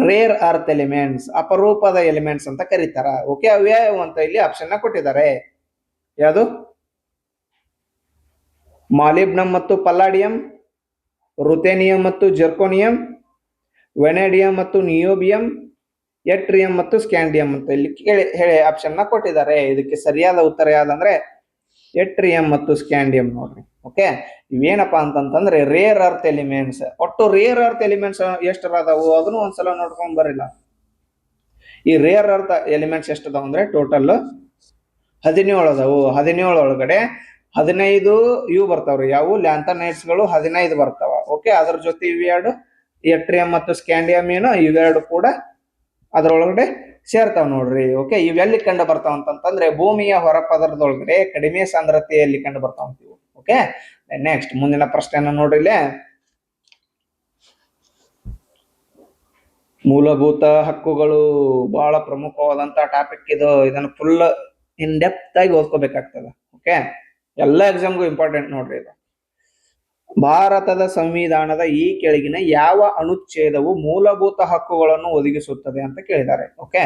ರೇರ್ ಅರ್ತ್ ಎಲಿಮೆಂಟ್ಸ್, ಅಪರೂಪದ ಎಲಿಮೆಂಟ್ಸ್ ಅಂತ ಕರೀತಾರ. ಓಕೆ, ಅವ್ಯಾವ ಅಂತ ಇಲ್ಲಿ ಆಪ್ಷನ್ ಕೊಟ್ಟಿದ್ದಾರೆ. ಯಾವುದು? ಮಾಲಿಬ್ನಮ್ ಮತ್ತು ಪಲ್ಲಾಡಿಯಂ, ರುಥೇನಿಯಂ ಮತ್ತು ಜರ್ಕೋನಿಯಂ, ವೆನೇಡಿಯಂ ಮತ್ತು ನಿಯೋಬಿಯಂ, ಎಟ್ರಿಯಂ ಮತ್ತು ಸ್ಕ್ಯಾಂಡಿಯಂ ಅಂತ ಇಲ್ಲಿ ಹೇಳಿ ಆಪ್ಷನ್ ನ ಕೊಟ್ಟಿದ್ದಾರೆ. ಇದಕ್ಕೆ ಸರಿಯಾದ ಉತ್ತರ ಯಾವ್ದಂದ್ರೆ ಎಟ್ರಿಯಂ ಮತ್ತು ಸ್ಕ್ಯಾಂಡಿಯಂ ನೋಡ್ರಿ. ಓಕೆ, ಇವೇನಪ್ಪಾ ಅಂತಂತಂದ್ರೆ ರೇರ್ ಅರ್ತ್ ಎಲಿಮೆಂಟ್ಸ್. ಒಟ್ಟು ರೇರ್ ಅರ್ತ್ ಎಲಿಮೆಂಟ್ಸ್ ಎಷ್ಟರ ಅದಾವು ಅದನ್ನು ಒಂದ್ಸಲ ನೋಡ್ಕೊಂಡ್ ಬರಿಲ್ಲ. ಈ ರೇರ್ ಅರ್ತ್ ಎಲಿಮೆಂಟ್ಸ್ ಎಷ್ಟದಾವ ಅಂದ್ರೆ ಟೋಟಲ್ 17 ಅದಾವು. 17 ಒಳಗಡೆ 15 ಇವು ಬರ್ತಾವ್ರಿ. ಯಾವ ಲ್ಯಾಂಥನೈಡ್ಸ್ ಗಳು 15 ಬರ್ತಾವ. ಓಕೆ, ಅದ್ರ ಜೊತೆ ಇವೆರಡು ಎಟ್ರಿಯಂ ಮತ್ತು ಸ್ಕ್ಯಾಂಡಿಯಂ ಏನು ಇವೆರಡು ಕೂಡ ಅದರೊಳಗಡೆ ಸೇರ್ತಾವ ನೋಡ್ರಿ. ಓಕೆ, ಇವೆಲ್ಲಿ ಕಂಡು ಬರ್ತಾವ ಅಂತಂದ್ರೆ ಭೂಮಿಯ ಹೊರಪದರದೊಳಗಡೆ ಕಡಿಮೆ ಸಾಂದ್ರತೆಯಲ್ಲಿ ಕಂಡು ಬರ್ತಾವ ಅಂತೀವಿ. ಓಕೆ, ನೆಕ್ಸ್ಟ್ ಮುಂದಿನ ಪ್ರಶ್ನೆಯನ್ನ ನೋಡ್ರಿ. ಇಲ್ಲಿ ಮೂಲಭೂತ ಹಕ್ಕುಗಳು ಬಹಳ ಪ್ರಮುಖವಾದಂತ ಟಾಪಿಕ್ ಇದು. ಇದನ್ನ ಫುಲ್ ಇನ್ ಡೆಪ್ತ್ ಆಗಿ ಓದ್ಕೋಬೇಕಾಗ್ತದೆ. ಓಕೆ, ಎಲ್ಲ ಎಕ್ಸಾಮ್ಗೂ ಇಂಪಾರ್ಟೆಂಟ್ ನೋಡ್ರಿ ಇದು. ಭಾರತದ ಸಂವಿಧಾನದ ಈ ಕೆಳಗಿನ ಯಾವ ಅನುಚ್ಛೇದವು ಮೂಲಭೂತ ಹಕ್ಕುಗಳನ್ನು ಒದಗಿಸುತ್ತದೆ ಅಂತ ಕೇಳಿದ್ದಾರೆ. ಓಕೆ,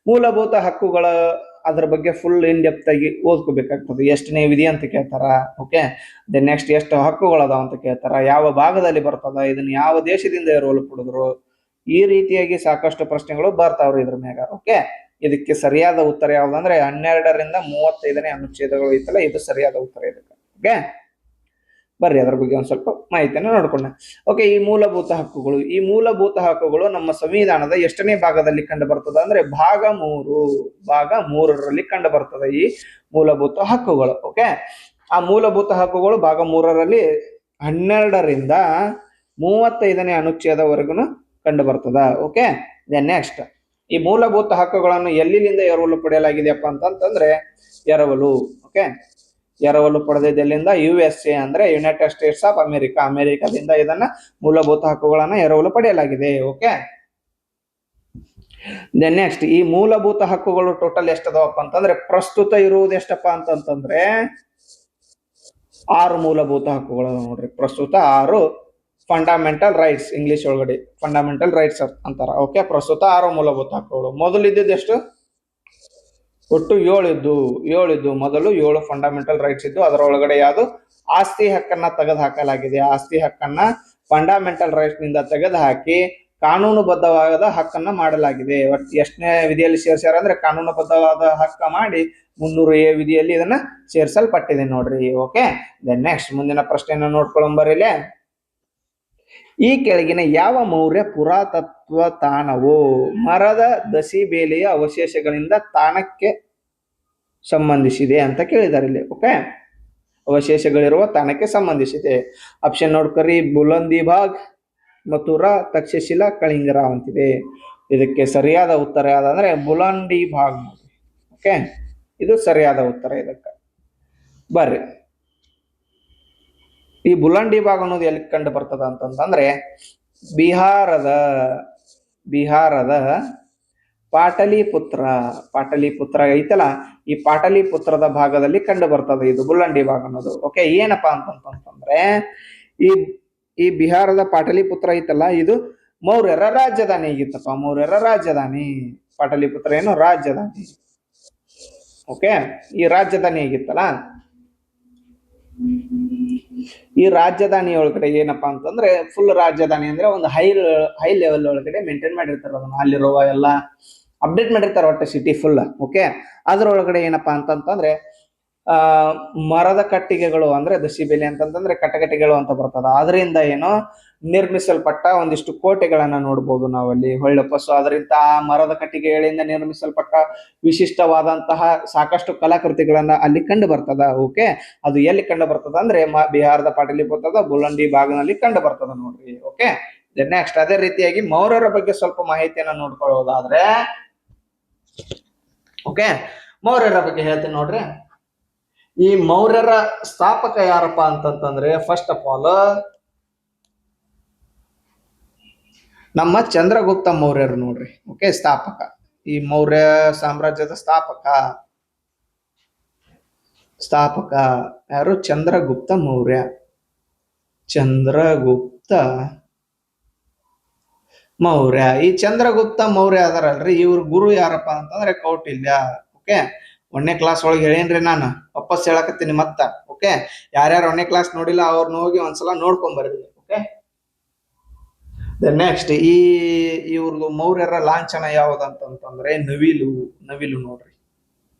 ಮೂಲಭೂತ ಹಕ್ಕುಗಳ ಅದ್ರ ಬಗ್ಗೆ ಫುಲ್ ಇನ್ ಡೆಪ್ತ್ ಆಗಿ ಓದ್ಕೋಬೇಕಾಗ್ತದೆ. ಎಷ್ಟನೇ ವಿಧಿ ಅಂತ ಕೇಳ್ತಾರ. ಓಕೆ, ನೆಕ್ಸ್ಟ್ ಎಷ್ಟು ಹಕ್ಕುಗಳದಾವ ಅಂತ ಕೇಳ್ತಾರ, ಯಾವ ಭಾಗದಲ್ಲಿ ಬರ್ತದ, ಇದನ್ನ ಯಾವ ದೇಶದಿಂದ ಎರವಲು ಪಡೆದ್ರು, ಈ ರೀತಿಯಾಗಿ ಸಾಕಷ್ಟು ಪ್ರಶ್ನೆಗಳು ಬರ್ತಾವ್ರಿ ಇದ್ರ ಮ್ಯಾಗ. ಓಕೆ, ಇದಕ್ಕೆ ಸರಿಯಾದ ಉತ್ತರ ಯಾವ್ದಂದ್ರೆ 12ರಿಂದ 35ನೇ ಅನುಚ್ಛೇದಗಳು ಐತಲ್ಲ, ಇದು ಸರಿಯಾದ ಉತ್ತರ ಇದಕ್ಕೆ. ಓಕೆ, ಬರ್ರಿ ಅದ್ರ ಬಗ್ಗೆ ಒಂದ್ ಸ್ವಲ್ಪ ಮಾಹಿತಿಯನ್ನು ನೋಡ್ಕೊಂಡ. ಓಕೆ, ಈ ಮೂಲಭೂತ ಹಕ್ಕುಗಳು ನಮ್ಮ ಸಂವಿಧಾನದ ಎಷ್ಟನೇ ಭಾಗದಲ್ಲಿ ಕಂಡು ಬರ್ತದ ಅಂದ್ರೆ ಭಾಗ 3ರಲ್ಲಿ ಕಂಡು ಬರ್ತದೆ ಈ ಮೂಲಭೂತ ಹಕ್ಕುಗಳು. ಓಕೆ, ಆ ಮೂಲಭೂತ ಹಕ್ಕುಗಳು ಭಾಗ 3ರಲ್ಲಿ 12ರಿಂದ 35ನೇ ಅನುಚ್ಛೇದವರೆಗೂ ಕಂಡು ಬರ್ತದ. ಓಕೆ, ನೆಕ್ಸ್ಟ್ ಈ ಮೂಲಭೂತ ಹಕ್ಕುಗಳನ್ನು ಎಲ್ಲಿಂದ ಎರವಲು ಪಡೆಯಲಾಗಿದೆಯಪ್ಪ ಅಂತಂದ್ರೆ ಎರವಲು. ಓಕೆ, ಎರವಲು ಪಡೆದಿದ್ದೆಲ್ಲಿಂದ USA ಅಂದ್ರೆ ಯುನೈಟೆಡ್ ಸ್ಟೇಟ್ಸ್ ಆಫ್ ಅಮೆರಿಕಾದಿಂದ ಇದನ್ನ ಮೂಲಭೂತ ಹಕ್ಕುಗಳನ್ನ ಎರವಲು ಪಡೆಯಲಾಗಿದೆ. ಓಕೆ, ನೆಕ್ಸ್ಟ್ ಈ ಮೂಲಭೂತ ಹಕ್ಕುಗಳು ಟೋಟಲ್ ಎಷ್ಟದವಪ್ಪ ಅಂತಂದ್ರೆ ಪ್ರಸ್ತುತ ಇರುವುದು ಎಷ್ಟಪ್ಪ ಅಂತಂದ್ರೆ 6 ಮೂಲಭೂತ ಹಕ್ಕುಗಳು ನೋಡ್ರಿ. ಪ್ರಸ್ತುತ 6 ಫಂಡಮೆಂಟಲ್ ರೈಟ್ಸ್, ಇಂಗ್ಲಿಷ್ ಒಳಗಡೆ ಫಂಡಮೆಂಟಲ್ ರೈಟ್ಸ್ ಅಂತಾರ. ಓಕೆ, ಪ್ರಸ್ತುತ 6 ಮೂಲಭೂತ ಹಕ್ಕುಗಳು. ಮೊದಲು ಇದ್ದಿದ್ದು ಎಷ್ಟು? ಒಟ್ಟು 7 ಇದ್ದು. ಮೊದಲು 7 ಫಂಡಮೆಂಟಲ್ ರೈಟ್ಸ್ ಇದ್ದು. ಅದರೊಳಗಡೆ ಯಾವುದು ಆಸ್ತಿ ಹಕ್ಕನ್ನ ತೆಗೆದು ಹಾಕಲಾಗಿದೆ. ಆಸ್ತಿ ಹಕ್ಕನ್ನ ಫಂಡಮೆಂಟಲ್ ರೈಟ್ಸ್ ನಿಂದ ತೆಗೆದು ಹಾಕಿ ಕಾನೂನುಬದ್ಧವಾದ ಹಕ್ಕನ್ನ ಮಾಡಲಾಗಿದೆ. ಎಷ್ಟನೇ ವಿಧಿಯಲ್ಲಿ ಸೇರ್ಸ್ಯಾರ ಅಂದ್ರೆ ಕಾನೂನುಬದ್ಧವಾದ ಹಕ್ಕ ಮಾಡಿ 300A ವಿಧಿಯಲ್ಲಿ ಇದನ್ನ ಸೇರ್ಸಲ್ಪಟ್ಟಿದೆ ನೋಡ್ರಿ. ಓಕೆ, ನೆಕ್ಸ್ಟ್ ಮುಂದಿನ ಪ್ರಶ್ನೆಯನ್ನು ನೋಡ್ಕೊಳ್ಳಂಬರಿಲೆ ಈ ಕೆಳಗಿನ ಯಾವ ಮೌರ್ಯ ಪುರಾತತ್ವ ತಾಣವು ಮರದ ದಸಿಬೇಲೆಯ ಅವಶೇಷಗಳಿಂದ ತಾಣಕ್ಕೆ ಸಂಬಂಧಿಸಿದೆ ಅಂತ ಕೇಳಿದ್ದಾರೆ ಇಲ್ಲಿ. ಓಕೆ, ಅವಶೇಷಗಳಿರುವ ತಾಣಕ್ಕೆ ಸಂಬಂಧಿಸಿದೆ. ಆಪ್ಷನ್ ನೋಡ್ಕರಿ, ಬುಲಂದಿಬಾಗ್, ಮಥುರಾ, ತಕ್ಷಶಿಲಾ, ಕಳಿಂಗರಾವ್ ಅಂತಿದೆ. ಇದಕ್ಕೆ ಸರಿಯಾದ ಉತ್ತರ ಯಾವ್ದಂದ್ರೆ ಬುಲಂದಿಬಾಗ್. ಓಕೆ, ಇದು ಸರಿಯಾದ ಉತ್ತರ ಇದಕ್ಕೆ. ಬರ್ರಿ, ಈ ಬುಲಂದಿಬಾಗ್ ಅನ್ನೋದು ಎಲ್ಲಿ ಕಂಡು ಬರ್ತದ ಅಂತಂದ್ರೆ ಬಿಹಾರದ ಪಾಟಲಿಪುತ್ರ ಐತಲ್ಲ, ಈ ಪಾಟಲಿಪುತ್ರದ ಭಾಗದಲ್ಲಿ ಕಂಡು ಬರ್ತದೆ ಇದು ಬುಲಂದಿಬಾಗ್ ಅನ್ನೋದು. ಓಕೆ, ಏನಪ್ಪಾ ಅಂತಂದ್ರೆ ಈ ಬಿಹಾರದ ಪಾಟಲಿಪುತ್ರ ಐತಲ್ಲ, ಇದು ಮೌರ್ಯರ ರಾಜಧಾನಿ ಆಗಿತ್ತಪ್ಪ. ಪಾಟಲಿಪುತ್ರ ಏನು ರಾಜಧಾನಿ. ಓಕೆ, ಈ ರಾಜಧಾನಿ ಆಗಿತ್ತಲ್ಲ, ಈ ರಾಜಧಾನಿ ಒಳಗಡೆ ಏನಪ್ಪಾ ಅಂತಂದ್ರೆ ಫುಲ್ ರಾಜಧಾನಿ ಅಂದ್ರೆ ಒಂದು ಹೈ ಲೆವೆಲ್ ಒಳಗಡೆ ಮೇಂಟೈನ್ ಮಾಡಿರ್ತಾರ ಅದನ್ನ. ಅಲ್ಲಿರುವ ಎಲ್ಲ ಅಪ್ಡೇಟ್ ಮಾಡಿರ್ತಾರ ಒಟ್ಟು ಸಿಟಿ ಫುಲ್. ಓಕೆ, ಅದ್ರೊಳಗಡೆ ಏನಪ್ಪಾ ಅಂತಂದ್ರೆ ಮರದ ಕಟ್ಟಿಗೆಗಳು ಅಂದ್ರೆ ದಸಿಬೇಲಿ ಅಂತಂದ್ರೆ ಕಟಕಟಿಗಳು ಅಂತ ಬರ್ತದ. ಅದರಿಂದ ಏನೋ ನಿರ್ಮಿಸಲ್ಪಟ್ಟ ಒಂದಿಷ್ಟು ಕೋಟೆಗಳನ್ನ ನೋಡ್ಬೋದು ನಾವಲ್ಲಿ ಹೊಳ್ಳಪಸು. ಅದರಿಂದ ಮರದ ಕಟ್ಟಿಗೆಗಳಿಂದ ನಿರ್ಮಿಸಲ್ಪಟ್ಟ ವಿಶಿಷ್ಟವಾದಂತಹ ಸಾಕಷ್ಟು ಕಲಾಕೃತಿಗಳನ್ನ ಅಲ್ಲಿ ಕಂಡು ಬರ್ತದ. ಓಕೆ, ಅದು ಎಲ್ಲಿ ಕಂಡು ಬರ್ತದ ಅಂದ್ರೆ ಬಿಹಾರದ ಪಾಟಲಿಪುತ್ರದ ಬುಲಂದಿಬಾಗ್ನಲ್ಲಿ ಕಂಡು ಬರ್ತದ ನೋಡ್ರಿ. ಓಕೆ, ನೆಕ್ಸ್ಟ್ ಅದೇ ರೀತಿಯಾಗಿ ಮೌರ್ಯರ ಬಗ್ಗೆ ಸ್ವಲ್ಪ ಮಾಹಿತಿಯನ್ನ ನೋಡ್ಕೊಳ್ಳೋದಾದ್ರೆ, ಓಕೆ, ಮೌರ್ಯರ ಬಗ್ಗೆ ಹೇಳ್ತೀನಿ ನೋಡ್ರಿ. ಈ ಮೌರ್ಯರ ಸ್ಥಾಪಕ ಯಾರಪ್ಪ ಅಂತಂದ್ರೆ ಫಸ್ಟ್ ಆಫ್ ಆಲ್ ನಮ್ಮ ಚಂದ್ರಗುಪ್ತ ಮೌರ್ಯರು ನೋಡ್ರಿ. ಓಕೆ, ಸ್ಥಾಪಕ, ಈ ಮೌರ್ಯ ಸಾಮ್ರಾಜ್ಯದ ಸ್ಥಾಪಕ ಯಾರು? ಚಂದ್ರಗುಪ್ತ ಮೌರ್ಯ. ಈ ಚಂದ್ರಗುಪ್ತ ಮೌರ್ಯ ಅದರಲ್ರಿ, ಇವ್ರ ಗುರು ಯಾರಪ್ಪ ಅಂತಂದ್ರೆ ಕೌಟಿಲ್ಯ. ಓಕೆ, 1ನೇ ಕ್ಲಾಸ್ ಒಳಗೆ ಹೇಳೇನ್ರಿ ನಾನು, ವಾಪಸ್ ಹೇಳಕತ್ತೀನಿ ಮತ್ತ. ಓಕೆ, ಯಾರ್ಯಾರು 1ನೇ ಕ್ಲಾಸ್ ನೋಡಿಲ್ಲ ಅವ್ರನ್ನ ಹೋಗಿ ಒಂದ್ಸಲ ನೋಡ್ಕೊಂಡ್ ಬರ್ರಿ. ಓಕೆ, ನೆಕ್ಸ್ಟ್ ಇವ್ರದ್ದು ಮೌರ್ಯರ ಲಾಂಛನ ಯಾವ್ದಂತಂದ್ರೆ ನವಿಲು. ನವಿಲು ನೋಡ್ರಿ,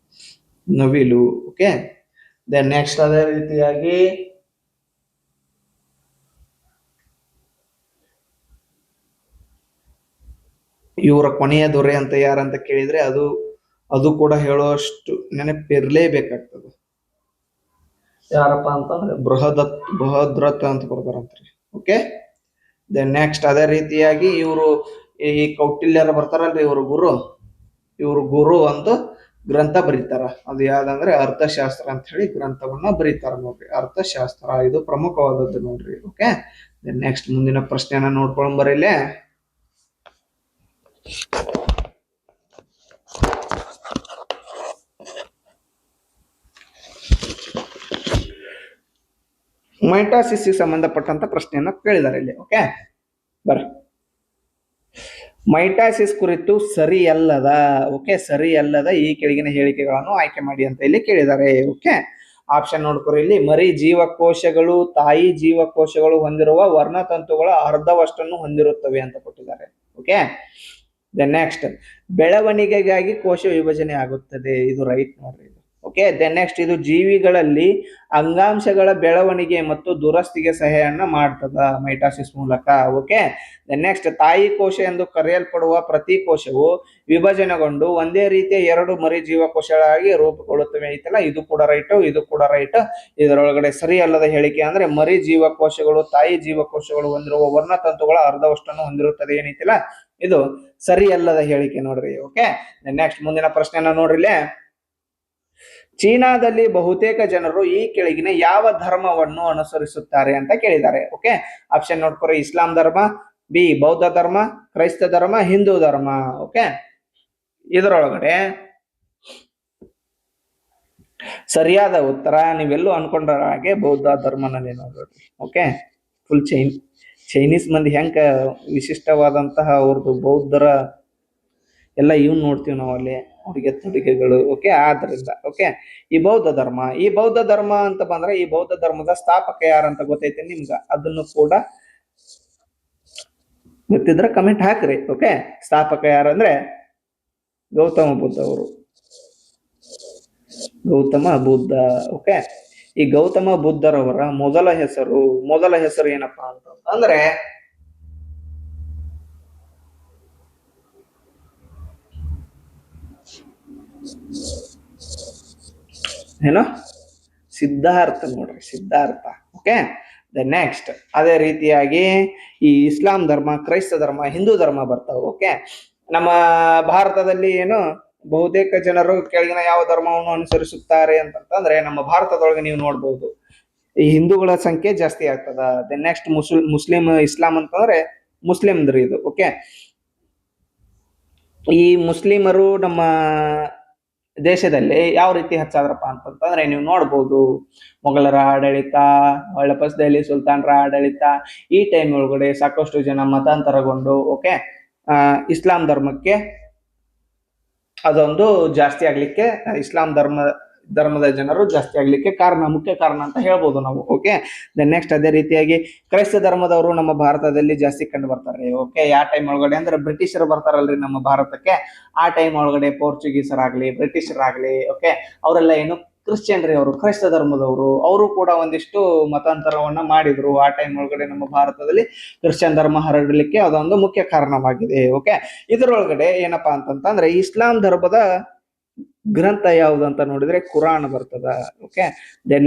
ನವಿಲು. ಓಕೆ, ನೆಕ್ಸ್ಟ್ ಅದೇ ರೀತಿಯಾಗಿ ಇವರ ಕೊನೆಯ ದೊರೆ ಅಂತ ಯಾರಂತ ಕೇಳಿದ್ರೆ ಅದು ಕೂಡ ಹೇಳುವಷ್ಟು ನೆನಪಿರ್ಲೇಬೇಕಾಗ್ತದೆ. ಯಾರಪ್ಪ ಅಂತಂದ್ರೆ ಬೃಹದ್ರಥ ಅಂತ ಬರ್ತಾರಂತ್ರಿ. ಓಕೆ, ನೆಕ್ಸ್ಟ್ ಅದೇ ರೀತಿಯಾಗಿ ಇವರು ಈ ಕೌಟಿಲ್ಯರು ಬರ್ತಾರಲ್ರಿ, ಇವರು ಗುರು ಒಂದು ಗ್ರಂಥ ಬರೀತಾರ. ಅದು ಯಾವ್ದಂದ್ರೆ ಅರ್ಥಶಾಸ್ತ್ರ ಅಂತ ಹೇಳಿ ಗ್ರಂಥವನ್ನ ಬರೀತಾರ ನೋಡ್ರಿ. ಅರ್ಥಶಾಸ್ತ್ರ ಇದು ಪ್ರಮುಖವಾದದ್ದು ನೋಡ್ರಿ. ಓಕೆ, ನೆಕ್ಸ್ಟ್ ಮುಂದಿನ ಪ್ರಶ್ನೆಯನ್ನ ನೋಡ್ಕೊಂಡ್ ಬರೀಲೆ. ಮೈಟಾಸಿಸ್ ಸಂಬಂಧಪಟ್ಟಂತ ಪ್ರಶ್ನೆಯನ್ನ ಕೇಳಿದ್ದಾರೆ ಇಲ್ಲಿ. ಓಕೆ, ಬರ್ರಿ. ಮೈಟಾಸಿಸ್ ಕುರಿತು ಸರಿಯಲ್ಲದ ಸರಿಯಲ್ಲದ ಈ ಕೆಳಗಿನ ಹೇಳಿಕೆಗಳನ್ನು ಆಯ್ಕೆ ಮಾಡಿ ಅಂತ ಇಲ್ಲಿ ಕೇಳಿದ್ದಾರೆ. ಓಕೆ, ಆಪ್ಷನ್ ನೋಡ್ಕೊರಿ ಇಲ್ಲಿ. ಮರಿ ಜೀವಕೋಶಗಳು ತಾಯಿ ಜೀವಕೋಶಗಳು ಹೊಂದಿರುವ ವರ್ಣತಂತುಗಳ ಅರ್ಧವಷ್ಟನ್ನು ಹೊಂದಿರುತ್ತವೆ ಅಂತ ಕೊಟ್ಟಿದ್ದಾರೆ. ಓಕೆ, ನೆಕ್ಸ್ಟ್ ಬೆಳವಣಿಗೆಗಾಗಿ ಕೋಶ ವಿಭಜನೆ ಆಗುತ್ತದೆ. ಇದು ರೈಟ್ ನೋಡ್ರಿ. ಓಕೆ, ನೆಕ್ಸ್ಟ್ ಇದು ಜೀವಿಗಳಲ್ಲಿ ಅಂಗಾಂಶಗಳ ಬೆಳವಣಿಗೆ ಮತ್ತು ದುರಸ್ತಿಗೆ ಸಹಾಯವನ್ನ ಮಾಡ್ತದ ಮೈಟಾಸಿಸ್ ಮೂಲಕ. ಓಕೆ, ನೆಕ್ಸ್ಟ್ ತಾಯಿ ಕೋಶ ಎಂದು ಕರೆಯಲ್ಪಡುವ ಪ್ರತಿ ಕೋಶವು ವಿಭಜನೆಗೊಂಡು ಒಂದೇ ರೀತಿಯ ಎರಡು ಮರಿ ಜೀವಕೋಶಗಳಾಗಿ ರೂಪುಗೊಳ್ಳುತ್ತವೆ. ಐತಲ್ಲ, ಇದು ಕೂಡ ರೈಟ್, ಇದು ಕೂಡ ರೈಟ್. ಇದರೊಳಗಡೆ ಸರಿ ಅಲ್ಲದ ಹೇಳಿಕೆ ಅಂದ್ರೆ ಮರಿ ಜೀವಕೋಶಗಳು ತಾಯಿ ಜೀವಕೋಶಗಳು ಹೊಂದಿರುವ ವರ್ಣತಂತುಗಳ ಅರ್ಧವಷ್ಟನ್ನು ಹೊಂದಿರುತ್ತದೆ ಏನೈತಿಲ್ಲ, ಇದು ಸರಿ ಅಲ್ಲದ ಹೇಳಿಕೆ ನೋಡ್ರಿ. ಓಕೆ, ನೆಕ್ಸ್ಟ್ ಮುಂದಿನ ಪ್ರಶ್ನೆಯನ್ನ ನೋಡ್ರಿಲೆ. ಚೀನಾದಲ್ಲಿ ಬಹುತೇಕ ಜನರು ಈ ಕೆಳಗಿನ ಯಾವ ಧರ್ಮವನ್ನು ಅನುಸರಿಸುತ್ತಾರೆ ಅಂತ ಕೇಳಿದ್ದಾರೆ. Okay, option ನೋಡ್ಕೊರಿ. ಇಸ್ಲಾಂ ಧರ್ಮ, ಬಿ ಬೌದ್ಧ ಧರ್ಮ, ಕ್ರೈಸ್ತ ಧರ್ಮ, ಹಿಂದೂ ಧರ್ಮ. ಓಕೆ, ಇದರೊಳಗಡೆ ಸರಿಯಾದ ಉತ್ತರ ನೀವೆಲ್ಲೂ ಅನ್ಕೊಂಡ್ರ ಹಾಗೆ ಬೌದ್ಧ ಧರ್ಮನಲ್ಲಿ ನೋಡ್ರಿ. ಓಕೆ, ಫುಲ್ ಚೈನೀಸ್ ಮಂದಿ ಹೆಂಗ ವಿಶಿಷ್ಟವಾದಂತಹ ಅವ್ರದ್ದು ಬೌದ್ಧರ ಎಲ್ಲ ಇವ್ನು ನೋಡ್ತೀವಿ ನಾವು ಅಲ್ಲಿ ಉಡುಗೆಗಳು. ಓಕೆ, ಆದ್ರಿಂದ ಓಕೆ, ಈ ಬೌದ್ಧ ಧರ್ಮ ಅಂತ ಬಂದ್ರೆ ಈ ಬೌದ್ಧ ಧರ್ಮದ ಸ್ಥಾಪಕ ಯಾರಂತ ಗೊತ್ತೈತೆ ನಿಮ್ಗ? ಅದನ್ನು ಕೂಡ ಗೊತ್ತಿದ್ರೆ ಕಮೆಂಟ್ ಹಾಕ್ರಿ. ಓಕೆ, ಸ್ಥಾಪಕ ಯಾರಂದ್ರೆ ಗೌತಮ ಬುದ್ಧ ಅವರು. ಗೌತಮ ಬುದ್ಧ. ಓಕೆ, ಈ ಗೌತಮ ಬುದ್ಧರವರ ಮೊದಲ ಹೆಸರು ಏನಪ್ಪಾ ಅಂತಂದ್ರೆ ಏನೋ ಸಿದ್ಧಾರ್ಥ ನೋಡ್ರಿ, ಸಿದ್ಧಾರ್ಥ. ಓಕೆ, ನೆಕ್ಸ್ಟ್ ಅದೇ ರೀತಿಯಾಗಿ ಈ ಇಸ್ಲಾಂ ಧರ್ಮ, ಕ್ರೈಸ್ತ ಧರ್ಮ, ಹಿಂದೂ ಧರ್ಮ ಬರ್ತಾವ. ಓಕೆ, ನಮ್ಮ ಭಾರತದಲ್ಲಿ ಏನು ಬಹುತೇಕ ಜನರು ಕೆಳಗಿನ ಯಾವ ಧರ್ಮವನ್ನು ಅನುಸರಿಸುತ್ತಾರೆ ಅಂತಂದ್ರೆ ನಮ್ಮ ಭಾರತದೊಳಗೆ ನೀವು ನೋಡ್ಬಹುದು ಈ ಹಿಂದೂಗಳ ಸಂಖ್ಯೆ ಜಾಸ್ತಿ ಆಗ್ತದ. ನೆಕ್ಸ್ಟ್ ಮುಸ್ಲಿಂ ಇಸ್ಲಾಂ ಅಂತಂದ್ರೆ ಮುಸ್ಲಿಮ್ದ್ರಿ ಇದು. ಓಕೆ, ಈ ಮುಸ್ಲಿಮರು ನಮ್ಮ ದೇಶದಲ್ಲಿ ಯಾವ ರೀತಿ ಹೆಚ್ಚಾದ್ರಪ್ಪ ಅಂತಂದ್ರೆ ನೀವು ನೋಡ್ಬೋದು ಮೊಘಲರ ಆಡಳಿತ, ಹೊಳಪಸ್ ದೆಹಲಿ ಸುಲ್ತಾನರ ಆಡಳಿತ, ಈ ಟೈಮ್ ಒಳಗಡೆ ಸಾಕಷ್ಟು ಜನ ಮತಾಂತರಗೊಂಡು ಓಕೆ ಇಸ್ಲಾಂ ಧರ್ಮಕ್ಕೆ ಅದೊಂದು ಜಾಸ್ತಿ ಆಗ್ಲಿಕ್ಕೆ, ಇಸ್ಲಾಂ ಧರ್ಮದ ಜನರು ಜಾಸ್ತಿ ಆಗ್ಲಿಕ್ಕೆ ಮುಖ್ಯ ಕಾರಣ ಅಂತ ಹೇಳ್ಬೋದು ನಾವು. ಓಕೆ, ನೆಕ್ಸ್ಟ್ ಅದೇ ರೀತಿಯಾಗಿ ಕ್ರೈಸ್ತ ಧರ್ಮದವರು ನಮ್ಮ ಭಾರತದಲ್ಲಿ ಜಾಸ್ತಿ ಕಂಡು ಬರ್ತಾರೆ. ಓಕೆ, ಯಾವ ಟೈಮ್ ಒಳಗಡೆ ಅಂದ್ರೆ ಬ್ರಿಟಿಷರು ಬರ್ತಾರಲ್ರಿ ನಮ್ಮ ಭಾರತಕ್ಕೆ, ಆ ಟೈಮ್ ಒಳಗಡೆ ಪೋರ್ಚುಗೀಸರಾಗ್ಲಿ ಬ್ರಿಟಿಷರಾಗ್ಲಿ ಓಕೆ ಅವರೆಲ್ಲ ಏನು ಕ್ರಿಶ್ಚಿಯನ್ರಿ, ಅವರು ಕ್ರೈಸ್ತ ಧರ್ಮದವರು, ಅವರು ಕೂಡ ಒಂದಿಷ್ಟು ಮತಾಂತರವನ್ನ ಮಾಡಿದ್ರು. ಆ ಟೈಮ್ ಒಳಗಡೆ ನಮ್ಮ ಭಾರತದಲ್ಲಿ ಕ್ರಿಶ್ಚಿಯನ್ ಧರ್ಮ ಹರಡಲಿಕ್ಕೆ ಅದೊಂದು ಮುಖ್ಯ ಕಾರಣವಾಗಿದೆ. ಓಕೆ, ಇದರೊಳಗಡೆ ಏನಪ್ಪಾ ಅಂತಂದ್ರೆ ಇಸ್ಲಾಂ ಧರ್ಮದ ಗ್ರಂಥ ಯಾವುದು ಅಂತ ನೋಡಿದ್ರೆ ಕುರಾನ್ ಬರ್ತದ. ಓಕೆ,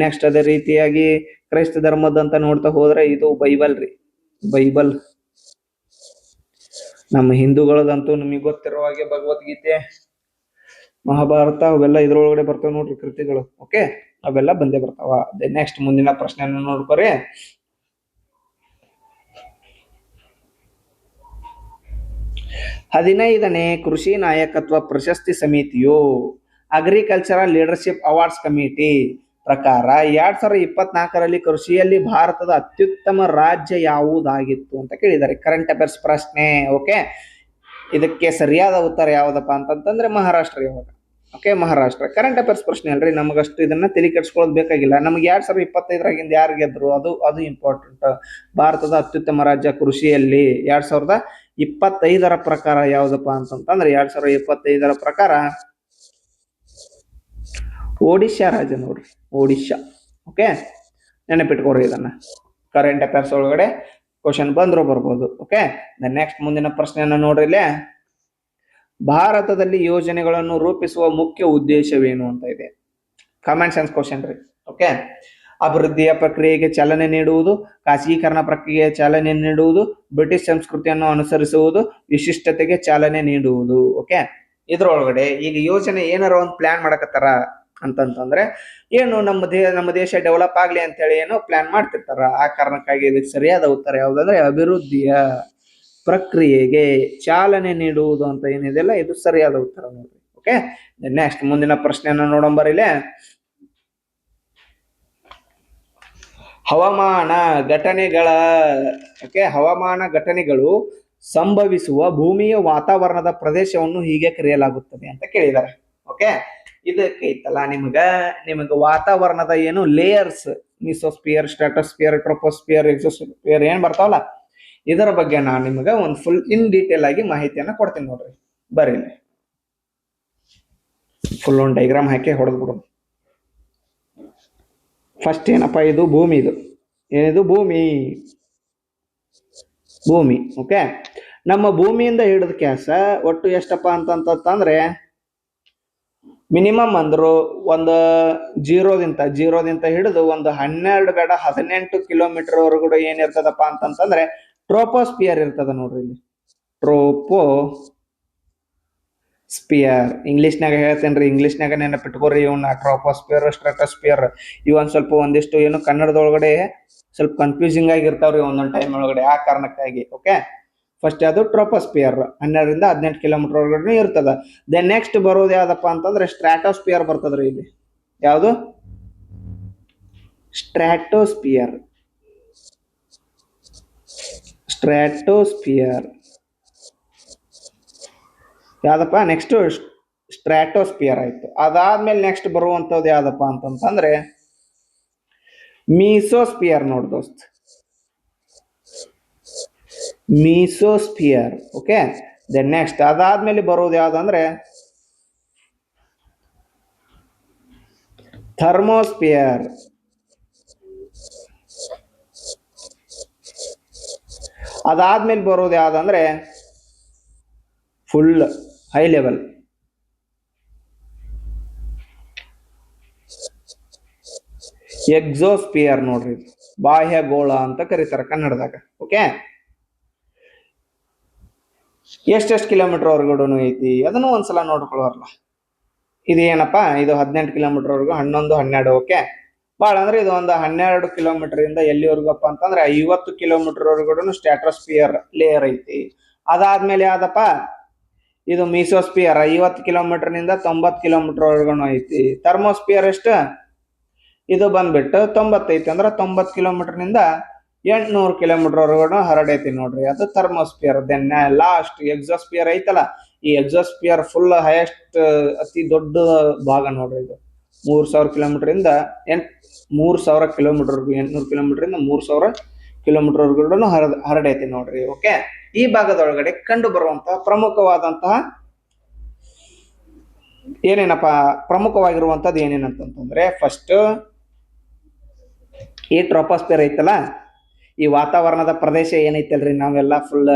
ನೆಕ್ಸ್ಟ್ ಅದೇ ರೀತಿಯಾಗಿ ಕ್ರೈಸ್ತ ಧರ್ಮದಂತ ನೋಡ್ತಾ ಹೋದ್ರೆ ಇದು ಬೈಬಲ್ ರೀ, ಬೈಬಲ್. ನಮ್ಮ ಹಿಂದೂಗಳದಂತೂ ನಿಮಗೆ ಗೊತ್ತಿರೋ ಹಾಗೆ ಭಗವದ್ಗೀತೆ, ಮಹಾಭಾರತ ಅವೆಲ್ಲ ಇದ್ರೊಳಗಡೆ ಬರ್ತಾವ ನೋಡ್ರಿ ಕೃತಿಗಳು. ಓಕೆ, ಅವೆಲ್ಲ ಬಂದೇ ಬರ್ತಾವ. ನೆಕ್ಸ್ಟ್ ಮುಂದಿನ ಪ್ರಶ್ನೆಯನ್ನು ನೋಡ್ಕೊರಿ. 15ನೇ ಕೃಷಿ ನಾಯಕತ್ವ ಪ್ರಶಸ್ತಿ ಸಮಿತಿಯು ಅಗ್ರಿಕಲ್ಚರಲ್ ಲೀಡರ್ಶಿಪ್ ಅವಾರ್ಡ್ಸ್ ಕಮಿಟಿ ಪ್ರಕಾರ 2024ರಲ್ಲಿ ಕೃಷಿಯಲ್ಲಿ ಭಾರತದ ಅತ್ಯುತ್ತಮ ರಾಜ್ಯ ಯಾವುದಾಗಿತ್ತು ಅಂತ ಕೇಳಿದ್ದಾರೆ. ಕರೆಂಟ್ ಅಫೇರ್ಸ್ ಪ್ರಶ್ನೆ. ಓಕೆ, ಇದಕ್ಕೆ ಸರಿಯಾದ ಉತ್ತರ ಯಾವುದಪ್ಪ ಅಂತಂದ್ರೆ ಮಹಾರಾಷ್ಟ್ರ. ಇವಾಗ ಓಕೆ, ಮಹಾರಾಷ್ಟ್ರ. ಕರೆಂಟ್ ಅಫೇರ್ಸ್ ಪ್ರಶ್ನೆ ಅಲ್ರಿ, ನಮಗಷ್ಟು ಇದನ್ನ ತಲೆ ಕೆಡ್ಸ್ಕೊಳ್ಳೋದು ಬೇಕಾಗಿಲ್ಲ. ನಮ್ಗೆ 2025ರಾಗಿಂದ ಯಾರು ಗೆದ್ರು ಅದು ಇಂಪಾರ್ಟೆಂಟ್. ಭಾರತದ ಅತ್ಯುತ್ತಮ ರಾಜ್ಯ ಕೃಷಿಯಲ್ಲಿ 2025ರ ಪ್ರಕಾರ ಯಾವ್ದಪ್ಪ ಅಂತಂದ್ರೆ 2025ರ ಪ್ರಕಾರ ಒಡಿಶಾ ರಾಜ್ಯ ನೋಡ್ರಿ, ಒಡಿಶಾ. ಓಕೆ, ನೆನಪಿಟ್ಕೋರಿ ಇದನ್ನ. ಕರೆಂಟ್ ಅಫೇರ್ಸ್ ಒಳಗಡೆ ಕ್ವಶನ್ ಬಂದ್ರು ಬರ್ಬೋದು. ಓಕೆ, ನೆಕ್ಸ್ಟ್ ಮುಂದಿನ ಪ್ರಶ್ನೆಯನ್ನ ನೋಡ್ರಿ ಇಲ್ಲೇ. ಭಾರತದಲ್ಲಿ ಯೋಜನೆಗಳನ್ನು ರೂಪಿಸುವ ಮುಖ್ಯ ಉದ್ದೇಶವೇನು ಅಂತ ಇದೆ. ಕಾಮನ್ ಸೆನ್ಸ್ ಕ್ವಶನ್ ರೀ. ಓಕೆ, ಅಭಿವೃದ್ಧಿಯ ಪ್ರಕ್ರಿಯೆಗೆ ಚಾಲನೆ ನೀಡುವುದು, ಖಾಸಗೀಕರಣ ಪ್ರಕ್ರಿಯೆಗೆ ಚಾಲನೆ ನೀಡುವುದು, ಬ್ರಿಟಿಷ್ ಸಂಸ್ಕೃತಿಯನ್ನು ಅನುಸರಿಸುವುದು, ವಿಶಿಷ್ಟತೆಗೆ ಚಾಲನೆ ನೀಡುವುದು. ಓಕೆ, ಇದ್ರೊಳಗಡೆ ಈಗ ಯೋಜನೆ ಏನಾರ ಒಂದು ಪ್ಲಾನ್ ಮಾಡಕತ್ತಾರ ಅಂತಂತಂದ್ರೆ ಏನು ನಮ್ಮ ದೇಶ ಡೆವಲಪ್ ಆಗ್ಲಿ ಅಂತ ಹೇಳಿ ಏನೋ ಪ್ಲಾನ್ ಮಾಡ್ತಿರ್ತಾರ. ಆ ಕಾರಣಕ್ಕಾಗಿ ಇದಕ್ಕೆ ಸರಿಯಾದ ಉತ್ತರ ಯಾವ್ದಂದ್ರೆ ಅಭಿವೃದ್ಧಿಯ ಪ್ರಕ್ರಿಯೆಗೆ ಚಾಲನೆ ನೀಡುವುದು ಅಂತ ಏನಿದೆಲ್ಲ ಇದು ಸರಿಯಾದ ಉತ್ತರ ನೋಡ್ರಿ. ಓಕೆ, ನೆಕ್ಸ್ಟ್ ಮುಂದಿನ ಪ್ರಶ್ನೆಯನ್ನ ನೋಡೋಂಬರಿಲೆ. ಹವಾಮಾನ ಘಟನೆಗಳು ಸಂಭವಿಸುವ ಭೂಮಿಯ ವಾತಾವರಣದ ಪ್ರದೇಶವನ್ನು ಹೀಗೆ ಕರೆಯಲಾಗುತ್ತದೆ ಅಂತ ಕೇಳಿದ್ದಾರೆ. ಓಕೆ, ಇದಕ್ಕೆ ಇತ್ತಲ್ಲ ನಿಮಗ ವಾತಾವರಣದ ಏನು layers, mesosphere, stratosphere, troposphere, exosphere ಏನ್ ಬರ್ತಾವಲ್ಲ, ಇದರ ಬಗ್ಗೆ ನಾನು ನಿಮಗೆ ಒಂದು ಫುಲ್ ಇನ್ ಡೀಟೇಲ್ ಆಗಿ ಮಾಹಿತಿಯನ್ನ ಕೊಡ್ತೀನಿ ನೋಡ್ರಿ. ಬರ್ರಿ, ಫುಲ್ ಒಂದು ಡೈಗ್ರಾಮ್ ಹಾಕಿ ಹೊಡೆದ್ಬಿಡು. ಫಸ್ಟ್ ಏನಪ್ಪ, ಇದು ಭೂಮಿ. ಏನಿದು ಭೂಮಿ. ಓಕೆ, ನಮ್ಮ ಭೂಮಿಯಿಂದ ಹಿಡಿದ ಕ್ಯಾಸ ಒಟ್ಟು ಎಷ್ಟಪ್ಪ ಅಂತಂದ್ರೆ ಮಿನಿಮಮ್ ಅಂದ್ರು ಒಂದು ಜೀರೋದಿಂದ ಹಿಡಿದು ಒಂದು 12 ಬೇಡ 18 ಕಿಲೋಮೀಟರ್ ವರೆಗೂ ಏನಿರ್ತದಪ್ಪ ಅಂತಂದ್ರೆ ಟ್ರೋಪೋಸ್ಪಿಯರ್ ಇರ್ತದ ನೋಡ್ರಿ. ಇಲ್ಲಿ ಟ್ರೋಪೋಸ್ಪಿಯರ್ ಇಂಗ್ಲಿಷ್ನಾಗ ಹೇಳ್ತೇನ್ರಿ, ಇಂಗ್ಲಿಷ್ನಾಗ ನೆನಪಿಟ್ಕೋರಿ ಇವನ್ನ. ಟ್ರೋಪೋಸ್ಪಿಯರ್, ಸ್ಟ್ರಾಟೋಸ್ಪಿಯರ್ ಇವು ಒಂದಿಷ್ಟು ಏನು ಕನ್ನಡದೊಳಗಡೆ ಸ್ವಲ್ಪ ಕನ್ಫ್ಯೂಸಿಂಗ್ ಆಗಿರ್ತಾವ್ರಿ ಒಂದೊಂದು ಟೈಮ್ ಒಳಗಡೆ. ಆ ಕಾರಣಕ್ಕಾಗಿ ಓಕೆ, ಫಸ್ಟ್ ಅದು ಟ್ರೋಪೋಸ್ಪಿಯರ್ 12ರಿಂದ 18 ಕಿಲೋಮೀಟರ್ ಒಳಗಡೆ ಇರ್ತದ. ದೆನ್ ನೆಕ್ಸ್ಟ್ ಬರೋದು ಯಾವ್ದಪ್ಪ ಅಂತಂದ್ರೆ ಸ್ಟ್ರಾಟೋಸ್ಪಿಯರ್ ಬರ್ತದ್ರಿ. ಇಲ್ಲಿ ಯಾವುದು ಸ್ಟ್ರಾಟೋಸ್ಪಿಯರ್ ಯಾವ್ದಪ್ಪ, ನೆಕ್ಸ್ಟ್ ಸ್ಟ್ರಾಟೋಸ್ಪಿಯರ್ ಆಯ್ತು. ಅದಾದ್ಮೇಲೆ ನೆಕ್ಸ್ಟ್ ಬರುವಂತದ್ದು ಯಾವ್ದಪ್ಪ ಅಂತಂದ್ರೆ ಮೀಸೋಸ್ಪಿಯರ್ ನೋಡ್ ದೋಸ್ತ್, ಮೀಸೋಸ್ಪಿಯರ್. ಓಕೆ, ದೆನ್ ನೆಕ್ಸ್ಟ್ ಅದಾದ್ಮೇಲೆ ಬರೋದು ಯಾವ್ದಂದ್ರೆ ಥರ್ಮೋಸ್ಪಿಯರ್. ಅದಾದ್ಮೇಲೆ ಬರೋದು ಯಾವ್ದಂದ್ರೆ ಫುಲ್ ಹೈ ಲೆವೆಲ್ ಎಕ್ಸೋಸ್ಪಿಯರ್ ನೋಡ್ರಿ, ಬಾಹ್ಯಗೋಳ ಅಂತ ಕರೀತಾರೆ ಕನ್ನಡದಾಗ. ಓಕೆ, ಎಷ್ಟೆಷ್ಟು ಕಿಲೋಮೀಟರ್ ವರ್ಗೂನು ಐತಿ ಅದನ್ನು ಒಂದ್ಸಲ ನೋಡ್ಕೊಳ್ಳೋರ್ಲ. ಇದು ಏನಪ್ಪಾ, ಇದು 18 ಕಿಲೋಮೀಟರ್ ವರ್ಗು, 11, 12. ಓಕೆ, ಭಾಳ ಅಂದ್ರೆ ಇದು ಒಂದು 12 ಕಿಲೋಮೀಟರ್ ಇಂದ ಎಲ್ಲಿವರೆಗಪ್ಪ ಅಂತಂದ್ರೆ 50 ಕಿಲೋಮೀಟರ್ ವರ್ಗೂನು ಸ್ಟ್ರಾಟೋಸ್ಪಿಯರ್ ಲೇಯರ್ ಐತಿ. ಅದಾದ್ಮೇಲೆ ಯಾವ್ದಪ್ಪ, ಇದು ಮೀಸೋಸ್ಪಿಯರ್ 50 ಕಿಲೋಮೀಟರ್ ನಿಂದ 90 ಕಿಲೋಮೀಟರ್ ವರ್ಗೂನು ಐತಿ. ಥರ್ಮೋಸ್ಪಿಯರ್ ಎಷ್ಟು, ಇದು ಬಂದ್ಬಿಟ್ಟು 90 ಐತಿ, ಅಂದ್ರೆ 90 ಕಿಲೋಮೀಟರ್ ನಿಂದ 800 ಕಿಲೋಮೀಟರ್ ವರ್ಗೂನು ಹರಡೈತಿ ನೋಡ್ರಿ, ಅದು ಥರ್ಮೋಸ್ಪಿಯರ್. ದೆನ್ ಲಾಸ್ಟ್ ಎಕ್ಸೋಸ್ಪಿಯರ್ ಐತಲ್ಲ, ಈ ಎಕ್ಸೋಸ್ಪಿಯರ್ ಫುಲ್ ಹೈಯೆಸ್ಟ್ ಅತಿ ದೊಡ್ಡ ಭಾಗ ನೋಡ್ರಿ. ಇದು 3000 ಕಿಲೋಮೀಟರ್ ಇಂದ 3000 ಕಿಲೋಮೀಟರ್ 800 ಕಿಲೋಮೀಟರ್ ಇಂದ 3000 ಕಿಲೋಮೀಟರ್ ವರ್ಗೂನು ಹರಡೈತಿ ನೋಡ್ರಿ. ಓಕೆ, ಈ ಭಾಗದೊಳಗಡೆ ಕಂಡು ಬರುವಂತಹ ಪ್ರಮುಖವಾದಂತಹ ಪ್ರಮುಖವಾಗಿರುವಂತದ್ದು ಏನೇನಂತಂದ್ರೆ ಫಸ್ಟ್ ಈ ಟ್ರೋಪೋಸ್ಪಿಯರ್ ಐತಲ್ಲ, ಈ ವಾತಾವರಣದ ಪ್ರದೇಶ ಏನೈತಲ್ರಿ, ನಾವೆಲ್ಲ ಫುಲ್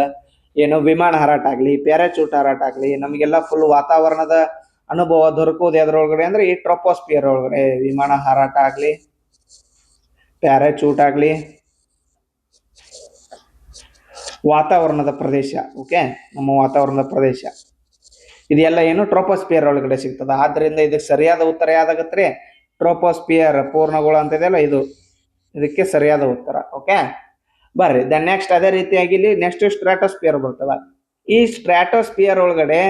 ಏನು ವಿಮಾನ ಹಾರಾಟ ಆಗ್ಲಿ, ಪ್ಯಾರಾಚೂಟ್ ಹಾರಾಟ ಆಗ್ಲಿ, ನಮಗೆಲ್ಲ ಫುಲ್ ವಾತಾವರಣದ ಅನುಭವ ದೊರಕುವುದು ಎದ್ರೊಳಗಡೆ ಅಂದ್ರೆ ಈ ಟ್ರೋಪೋಸ್ಪಿಯರ್ ಒಳಗಡೆ. ವಿಮಾನ ಹಾರಾಟ ಆಗ್ಲಿ, ಪ್ಯಾರಾಚೂಟ್ ಆಗ್ಲಿ, ವಾತಾವರಣದ ಪ್ರದೇಶ. ಓಕೆ, ನಮ್ಮ ವಾತಾವರಣದ ಪ್ರದೇಶ ಇದೆಲ್ಲ ಏನು ಟ್ರೋಪೋಸ್ಪಿಯರ್ ಒಳಗಡೆ ಸಿಗ್ತದ. ಆದ್ರಿಂದ ಇದಕ್ಕೆ ಸರಿಯಾದ ಉತ್ತರ ಯಾವ್ದಾಗತ್ರಿ, ಟ್ರೋಪೋಸ್ಪಿಯರ್ ಪೂರ್ಣಗೋಳ ಅಂತ ಇದೆಯಲ್ಲ, ಇದಕ್ಕೆ ಸರಿಯಾದ ಉತ್ತರ. ಓಕೆ, ಬರ್ರಿ ದೆನ್ ನೆಕ್ಸ್ಟ್ ಅದೇ ರೀತಿಯಾಗಿ ಇಲ್ಲಿ ನೆಕ್ಸ್ಟ್ ಸ್ಟ್ರಾಟೋಸ್ಪಿಯರ್ ಬರ್ತದ. ಈ ಸ್ಟ್ರಾಟೋಸ್ಪಿಯರ್ ಒಳಗಡೆ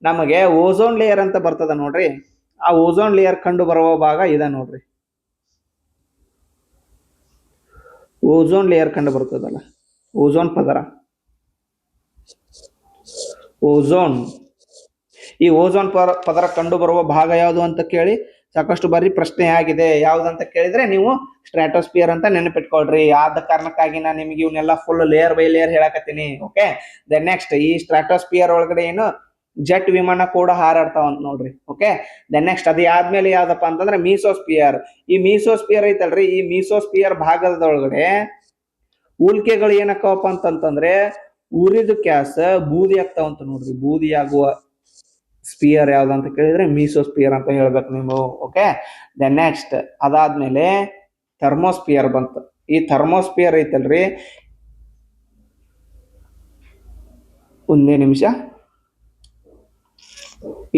ನಮಗೆ ಓಝೋನ್ ಲೇಯರ್ ಅಂತ ಬರ್ತದ ನೋಡ್ರಿ. ಆ ಓಝೋನ್ ಲೇಯರ್ ಕಂಡು ಬರುವ ಭಾಗ ಇದೆ ನೋಡ್ರಿ. ಓಝೋನ್ ಲೇಯರ್ ಕಂಡು ಬರ್ತದಲ್ಲ, ಓಝೋನ್ ಪದರ, ಓಝೋನ್ ಈ ಓಝೋನ್ ಪದರ ಕಂಡು ಬರುವ ಭಾಗ ಯಾವುದು ಅಂತ ಕೇಳಿ ಸಾಕಷ್ಟು ಬಾರಿ ಪ್ರಶ್ನೆ ಆಗಿದೆ. ಯಾವ್ದಂತ ಕೇಳಿದ್ರೆ ನೀವು ಸ್ಟ್ರಾಟೋಸ್ಫಿಯರ್ ಅಂತ ನೆನಪಿಟ್ಕೊಳ್ರಿ. ಆದ ಕಾರಣಕ್ಕಾಗಿ ನಾನು ನಿಮ್ಗೆ ಇವನ್ನೆಲ್ಲ ಫುಲ್ ಲೇಯರ್ ಬೈ ಲೇಯರ್ ಹೇಳಕತ್ತೀನಿ. ಓಕೆ, ದೆನ್ ನೆಕ್ಸ್ಟ್ ಈ ಸ್ಟ್ರಾಟೋಸ್ಫಿಯರ್ ಒಳಗಡೆ ಏನು ಜೆಟ್ ವಿಮಾನ ಕೂಡ ಹಾರಾಡ್ತಾವಂತ ನೋಡ್ರಿ. ಓಕೆ, ದೆನ್ ನೆಕ್ಸ್ಟ್ ಅದು ಆದ್ಮೇಲೆ ಯಾವ್ದಪ್ಪ ಅಂತಂದ್ರೆ ಮೀಸೋಸ್ಫಿಯರ್. ಈ ಮೀಸೋಸ್ಫಿಯರ್ ಐತಲ್ರಿ, ಈ ಮೀಸೋಸ್ಫಿಯರ್ ಭಾಗದೊಳಗಡೆ ಉಲ್ಕೆಗಳು ಏನಕ್ಕವಪ್ಪ ಅಂತಂತಂದ್ರೆ ಉರಿದ ಕ್ಯಾಸ್ ಬೂದಿ ಆಗ್ತಾವಂತ ನೋಡ್ರಿ. ಬೂದಿ ಆಗುವ ಸ್ಪಿಯರ್ ಯಾವ್ದಂತ ಕೇಳಿದ್ರೆ ಮೀಸೋಸ್ಫಿಯರ್ ಅಂತ ಹೇಳ್ಬೇಕು ನೀವು. ಓಕೆ, ದೆನ್ ನೆಕ್ಸ್ಟ್ ಅದಾದ್ಮೇಲೆ ಥರ್ಮೋಸ್ಫಿಯರ್ ಬಂತು. ಈ ಥರ್ಮೋಸ್ಫಿಯರ್ ಐತಲ್ರಿ, ಒಂದೇ ನಿಮಿಷ.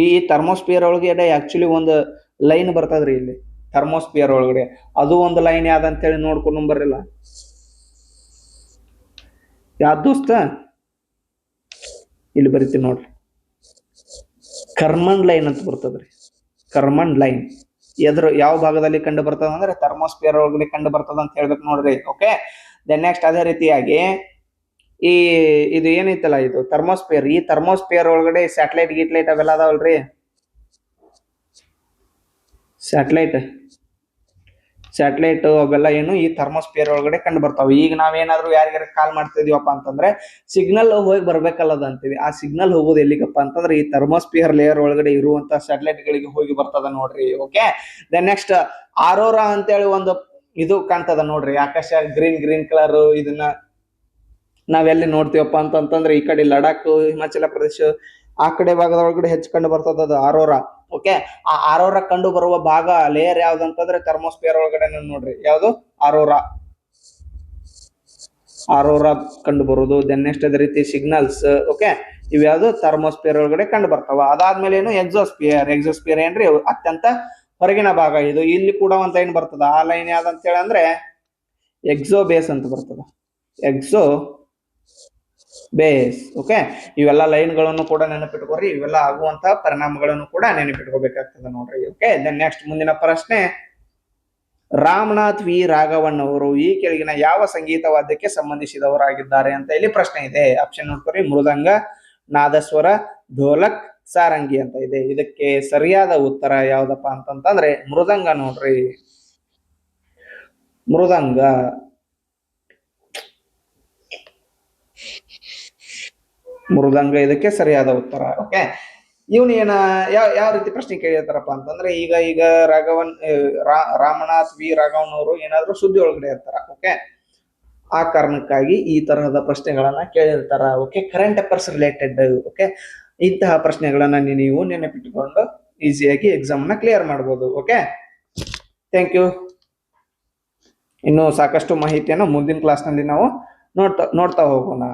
ಈ ಥರ್ಮೋಸ್ಫಿಯರ್ ಒಳಗಡೆ ಆಕ್ಚುಲಿ ಒಂದು ಲೈನ್ ಬರ್ತದ್ರಿ ಇಲ್ಲಿ ಥರ್ಮೋಸ್ಫಿಯರ್ ಒಳಗಡೆ. ಅದು ಒಂದು ಲೈನ್ ಯಾವ್ದಂತೇಳಿ ನೋಡ್ಕೊಂಡು ಬರಲ್ಲ. ಯಾವ್ದು ದೋಸ್ತ? ಇಲ್ಲಿ ಬರಿತೀನಿ ನೋಡ್ರಿ, ಕರ್ಮನ್ ಲೈನ್ ಅಂತ ಬರ್ತದ್ರಿ. ಕರ್ಮನ್ ಲೈನ್ ಯಾವ ಭಾಗದಲ್ಲಿ ಕಂಡು ಬರ್ತದ ಅಂದ್ರೆ ಥರ್ಮೋಸ್ಫಿಯರ್ ಒಳಗಡೆ ಕಂಡು ಬರ್ತದ ಅಂತ ಹೇಳ್ಬೇಕು ನೋಡ್ರಿ. ಓಕೆ, ದೆನ್ ನೆಕ್ಸ್ಟ್ ಅದೇ ರೀತಿಯಾಗಿ ಇದು ಏನೈತಲ್ಲ ಇದು ಥರ್ಮೋಸ್ಫಿಯರ್. ಈ ಥರ್ಮೋಸ್ಫಿಯರ್ ಒಳಗಡೆ ಸ್ಯಾಟಲೈಟ್ ಗೀಟ್ಲೈಟ್ ಅವೆಲ್ಲ ಅದಾವಲ್ರಿ. ಸ್ಯಾಟಲೈಟ್ ಅವೆಲ್ಲ ಏನು ಈ ಥರ್ಮೋಸ್ಫಿಯರ್ ಒಳಗಡೆ ಕಂಡು ಬರ್ತಾವೆ. ಈಗ ನಾವೇನಾದ್ರೂ ಯಾರಿಗಾರ ಕಾಲ್ ಮಾಡ್ತಿದೀವಪ್ಪ ಅಂತಂದ್ರೆ ಸಿಗ್ನಲ್ ಹೋಗಿ ಬರ್ಬೇಕಲ್ಲದ ಅಂತೀವಿ. ಆ ಸಿಗ್ನಲ್ ಹೋಗೋದು ಎಲ್ಲಿಗಪ್ಪ ಅಂತಂದ್ರೆ ಈ ಥರ್ಮೋಸ್ಫಿಯರ್ ಲೇಯರ್ ಒಳಗಡೆ ಇರುವಂತ ಸ್ಯಾಟಲೈಟ್ ಗಳಿಗೆ ಹೋಗಿ ಬರ್ತದ ನೋಡ್ರಿ. ಓಕೆ, ದೆನ್ ನೆಕ್ಸ್ಟ್ ಆರೋರಾ ಅಂತೇಳಿ ಒಂದು ಇದು ಕಾಣ್ತದ ನೋಡ್ರಿ, ಆಕಾಶ ಗ್ರೀನ್ ಕಲರ್. ಇದನ್ನ ನಾವೆಲ್ಲಿ ನೋಡ್ತೀವಪ್ಪ ಅಂತಂದ್ರೆ ಈ ಕಡೆ ಲಡಾಖ್, ಹಿಮಾಚಲ ಪ್ರದೇಶ ಆ ಕಡೆ ಭಾಗದ ಒಳಗಡೆ ಹೆಚ್ಚು ಕಂಡು ಬರ್ತದ ಅದು ಆರೋರಾ. ಓಕೆ, ಆ ಆರೋರಾ ಕಂಡು ಬರುವ ಭಾಗ ಲೇಯರ್ ಯಾವ್ದಂತಂದ್ರೆ ಥರ್ಮೋಸ್ಫಿಯರ್ ಒಳಗಡೆ ನೋಡ್ರಿ. ಯಾವ್ದು? ಆರೋರಾ ಕಂಡು ಬರುವುದು. ದೆನ್ ನೆಕ್ಸ್ಟ್ ಅದೇ ರೀತಿ ಸಿಗ್ನಲ್ಸ್. ಓಕೆ, ಇವ್ಯಾವ್ದು ಥರ್ಮೋಸ್ಫಿಯರ್ ಒಳಗಡೆ ಕಂಡು ಬರ್ತಾವ. ಅದಾದ್ಮೇಲೆ ಏನು ಎಕ್ಸೋಸ್ಫಿಯರ್ ಏನ್ರಿ ಅತ್ಯಂತ ಹೊರಗಿನ ಭಾಗ. ಇದು ಇಲ್ಲಿ ಕೂಡ ಒಂದ್ ಲೈನ್ ಬರ್ತದ. ಆ ಲೈನ್ ಯಾವ್ದಂತ ಹೇಳಿ ಅಂದ್ರೆ ಎಕ್ಸೋ ಬೇಸ್ ಅಂತ ಬರ್ತದ. Exo base. ಓಕೆ, ಇವೆಲ್ಲ ಲೈನ್ಗಳನ್ನು ಕೂಡ ನೆನಪಿಟ್ಕೋರಿ. ಇವೆಲ್ಲ ಆಗುವಂತಹ ಪರಿಣಾಮಗಳನ್ನು ಕೂಡ ನೆನಪಿಟ್ಕೋಬೇಕಾಗ್ತದೆ ನೋಡ್ರಿ. ಓಕೆ, ದೆನ್ ನೆಕ್ಸ್ಟ್ ಮುಂದಿನ ಪ್ರಶ್ನೆ, ರಾಮನಾಥ್ ವಿ ರಾಘವನ್ ಅವರು ಈ ಕೆಳಗಿನ ಯಾವ ಸಂಗೀತ ವಾದ್ಯಕ್ಕೆ ಸಂಬಂಧಿಸಿದವರಾಗಿದ್ದಾರೆ ಅಂತ ಇಲ್ಲಿ ಪ್ರಶ್ನೆ ಇದೆ. ಆಪ್ಷನ್ ನೋಡ್ಕೊರಿ, ಮೃದಂಗ, ನಾದಸ್ವರ, ಢೋಲಕ್, ಸಾರಂಗಿ ಅಂತ ಇದೆ. ಇದಕ್ಕೆ ಸರಿಯಾದ ಉತ್ತರ ಯಾವ್ದಪ್ಪ ಅಂತಂತಂದ್ರೆ ಮೃದಂಗ ನೋಡ್ರಿ. ಮೃದಂಗ ಇದಕ್ಕೆ ಸರಿಯಾದ ಉತ್ತರ. ಓಕೆ, ಇವನು ಯಾವ ರೀತಿ ಪ್ರಶ್ನೆ ಕೇಳಿರ್ತಾರಪ್ಪ ಅಂತಂದ್ರೆ ಈಗ ರಾಮನಾಥ್ ವಿ ರಾಘವನ್ ಅವರು ಏನಾದ್ರು ಸುದ್ದಿ ಒಳಗಡೆ ಇರ್ತಾರ. ಓಕೆ, ಆ ಕಾರಣಕ್ಕಾಗಿ ಈ ತರಹದ ಪ್ರಶ್ನೆಗಳನ್ನ ಕೇಳಿರ್ತಾರ. Okay, current affairs related. Okay, ಇಂತಹ ಪ್ರಶ್ನೆಗಳನ್ನ ನೀವು ನೆನಪಿಟ್ಟುಕೊಂಡು ಈಸಿಯಾಗಿ ಎಕ್ಸಾಮ್ ನ ಕ್ಲಿಯರ್ ಮಾಡಬಹುದು. Okay, thank you. ಇನ್ನು ಸಾಕಷ್ಟು ಮಾಹಿತಿಯನ್ನು ಮುಂದಿನ ಕ್ಲಾಸ್ ನಲ್ಲಿ ನಾವು ನೋಡ್ತಾ ಹೋಗೋಣ.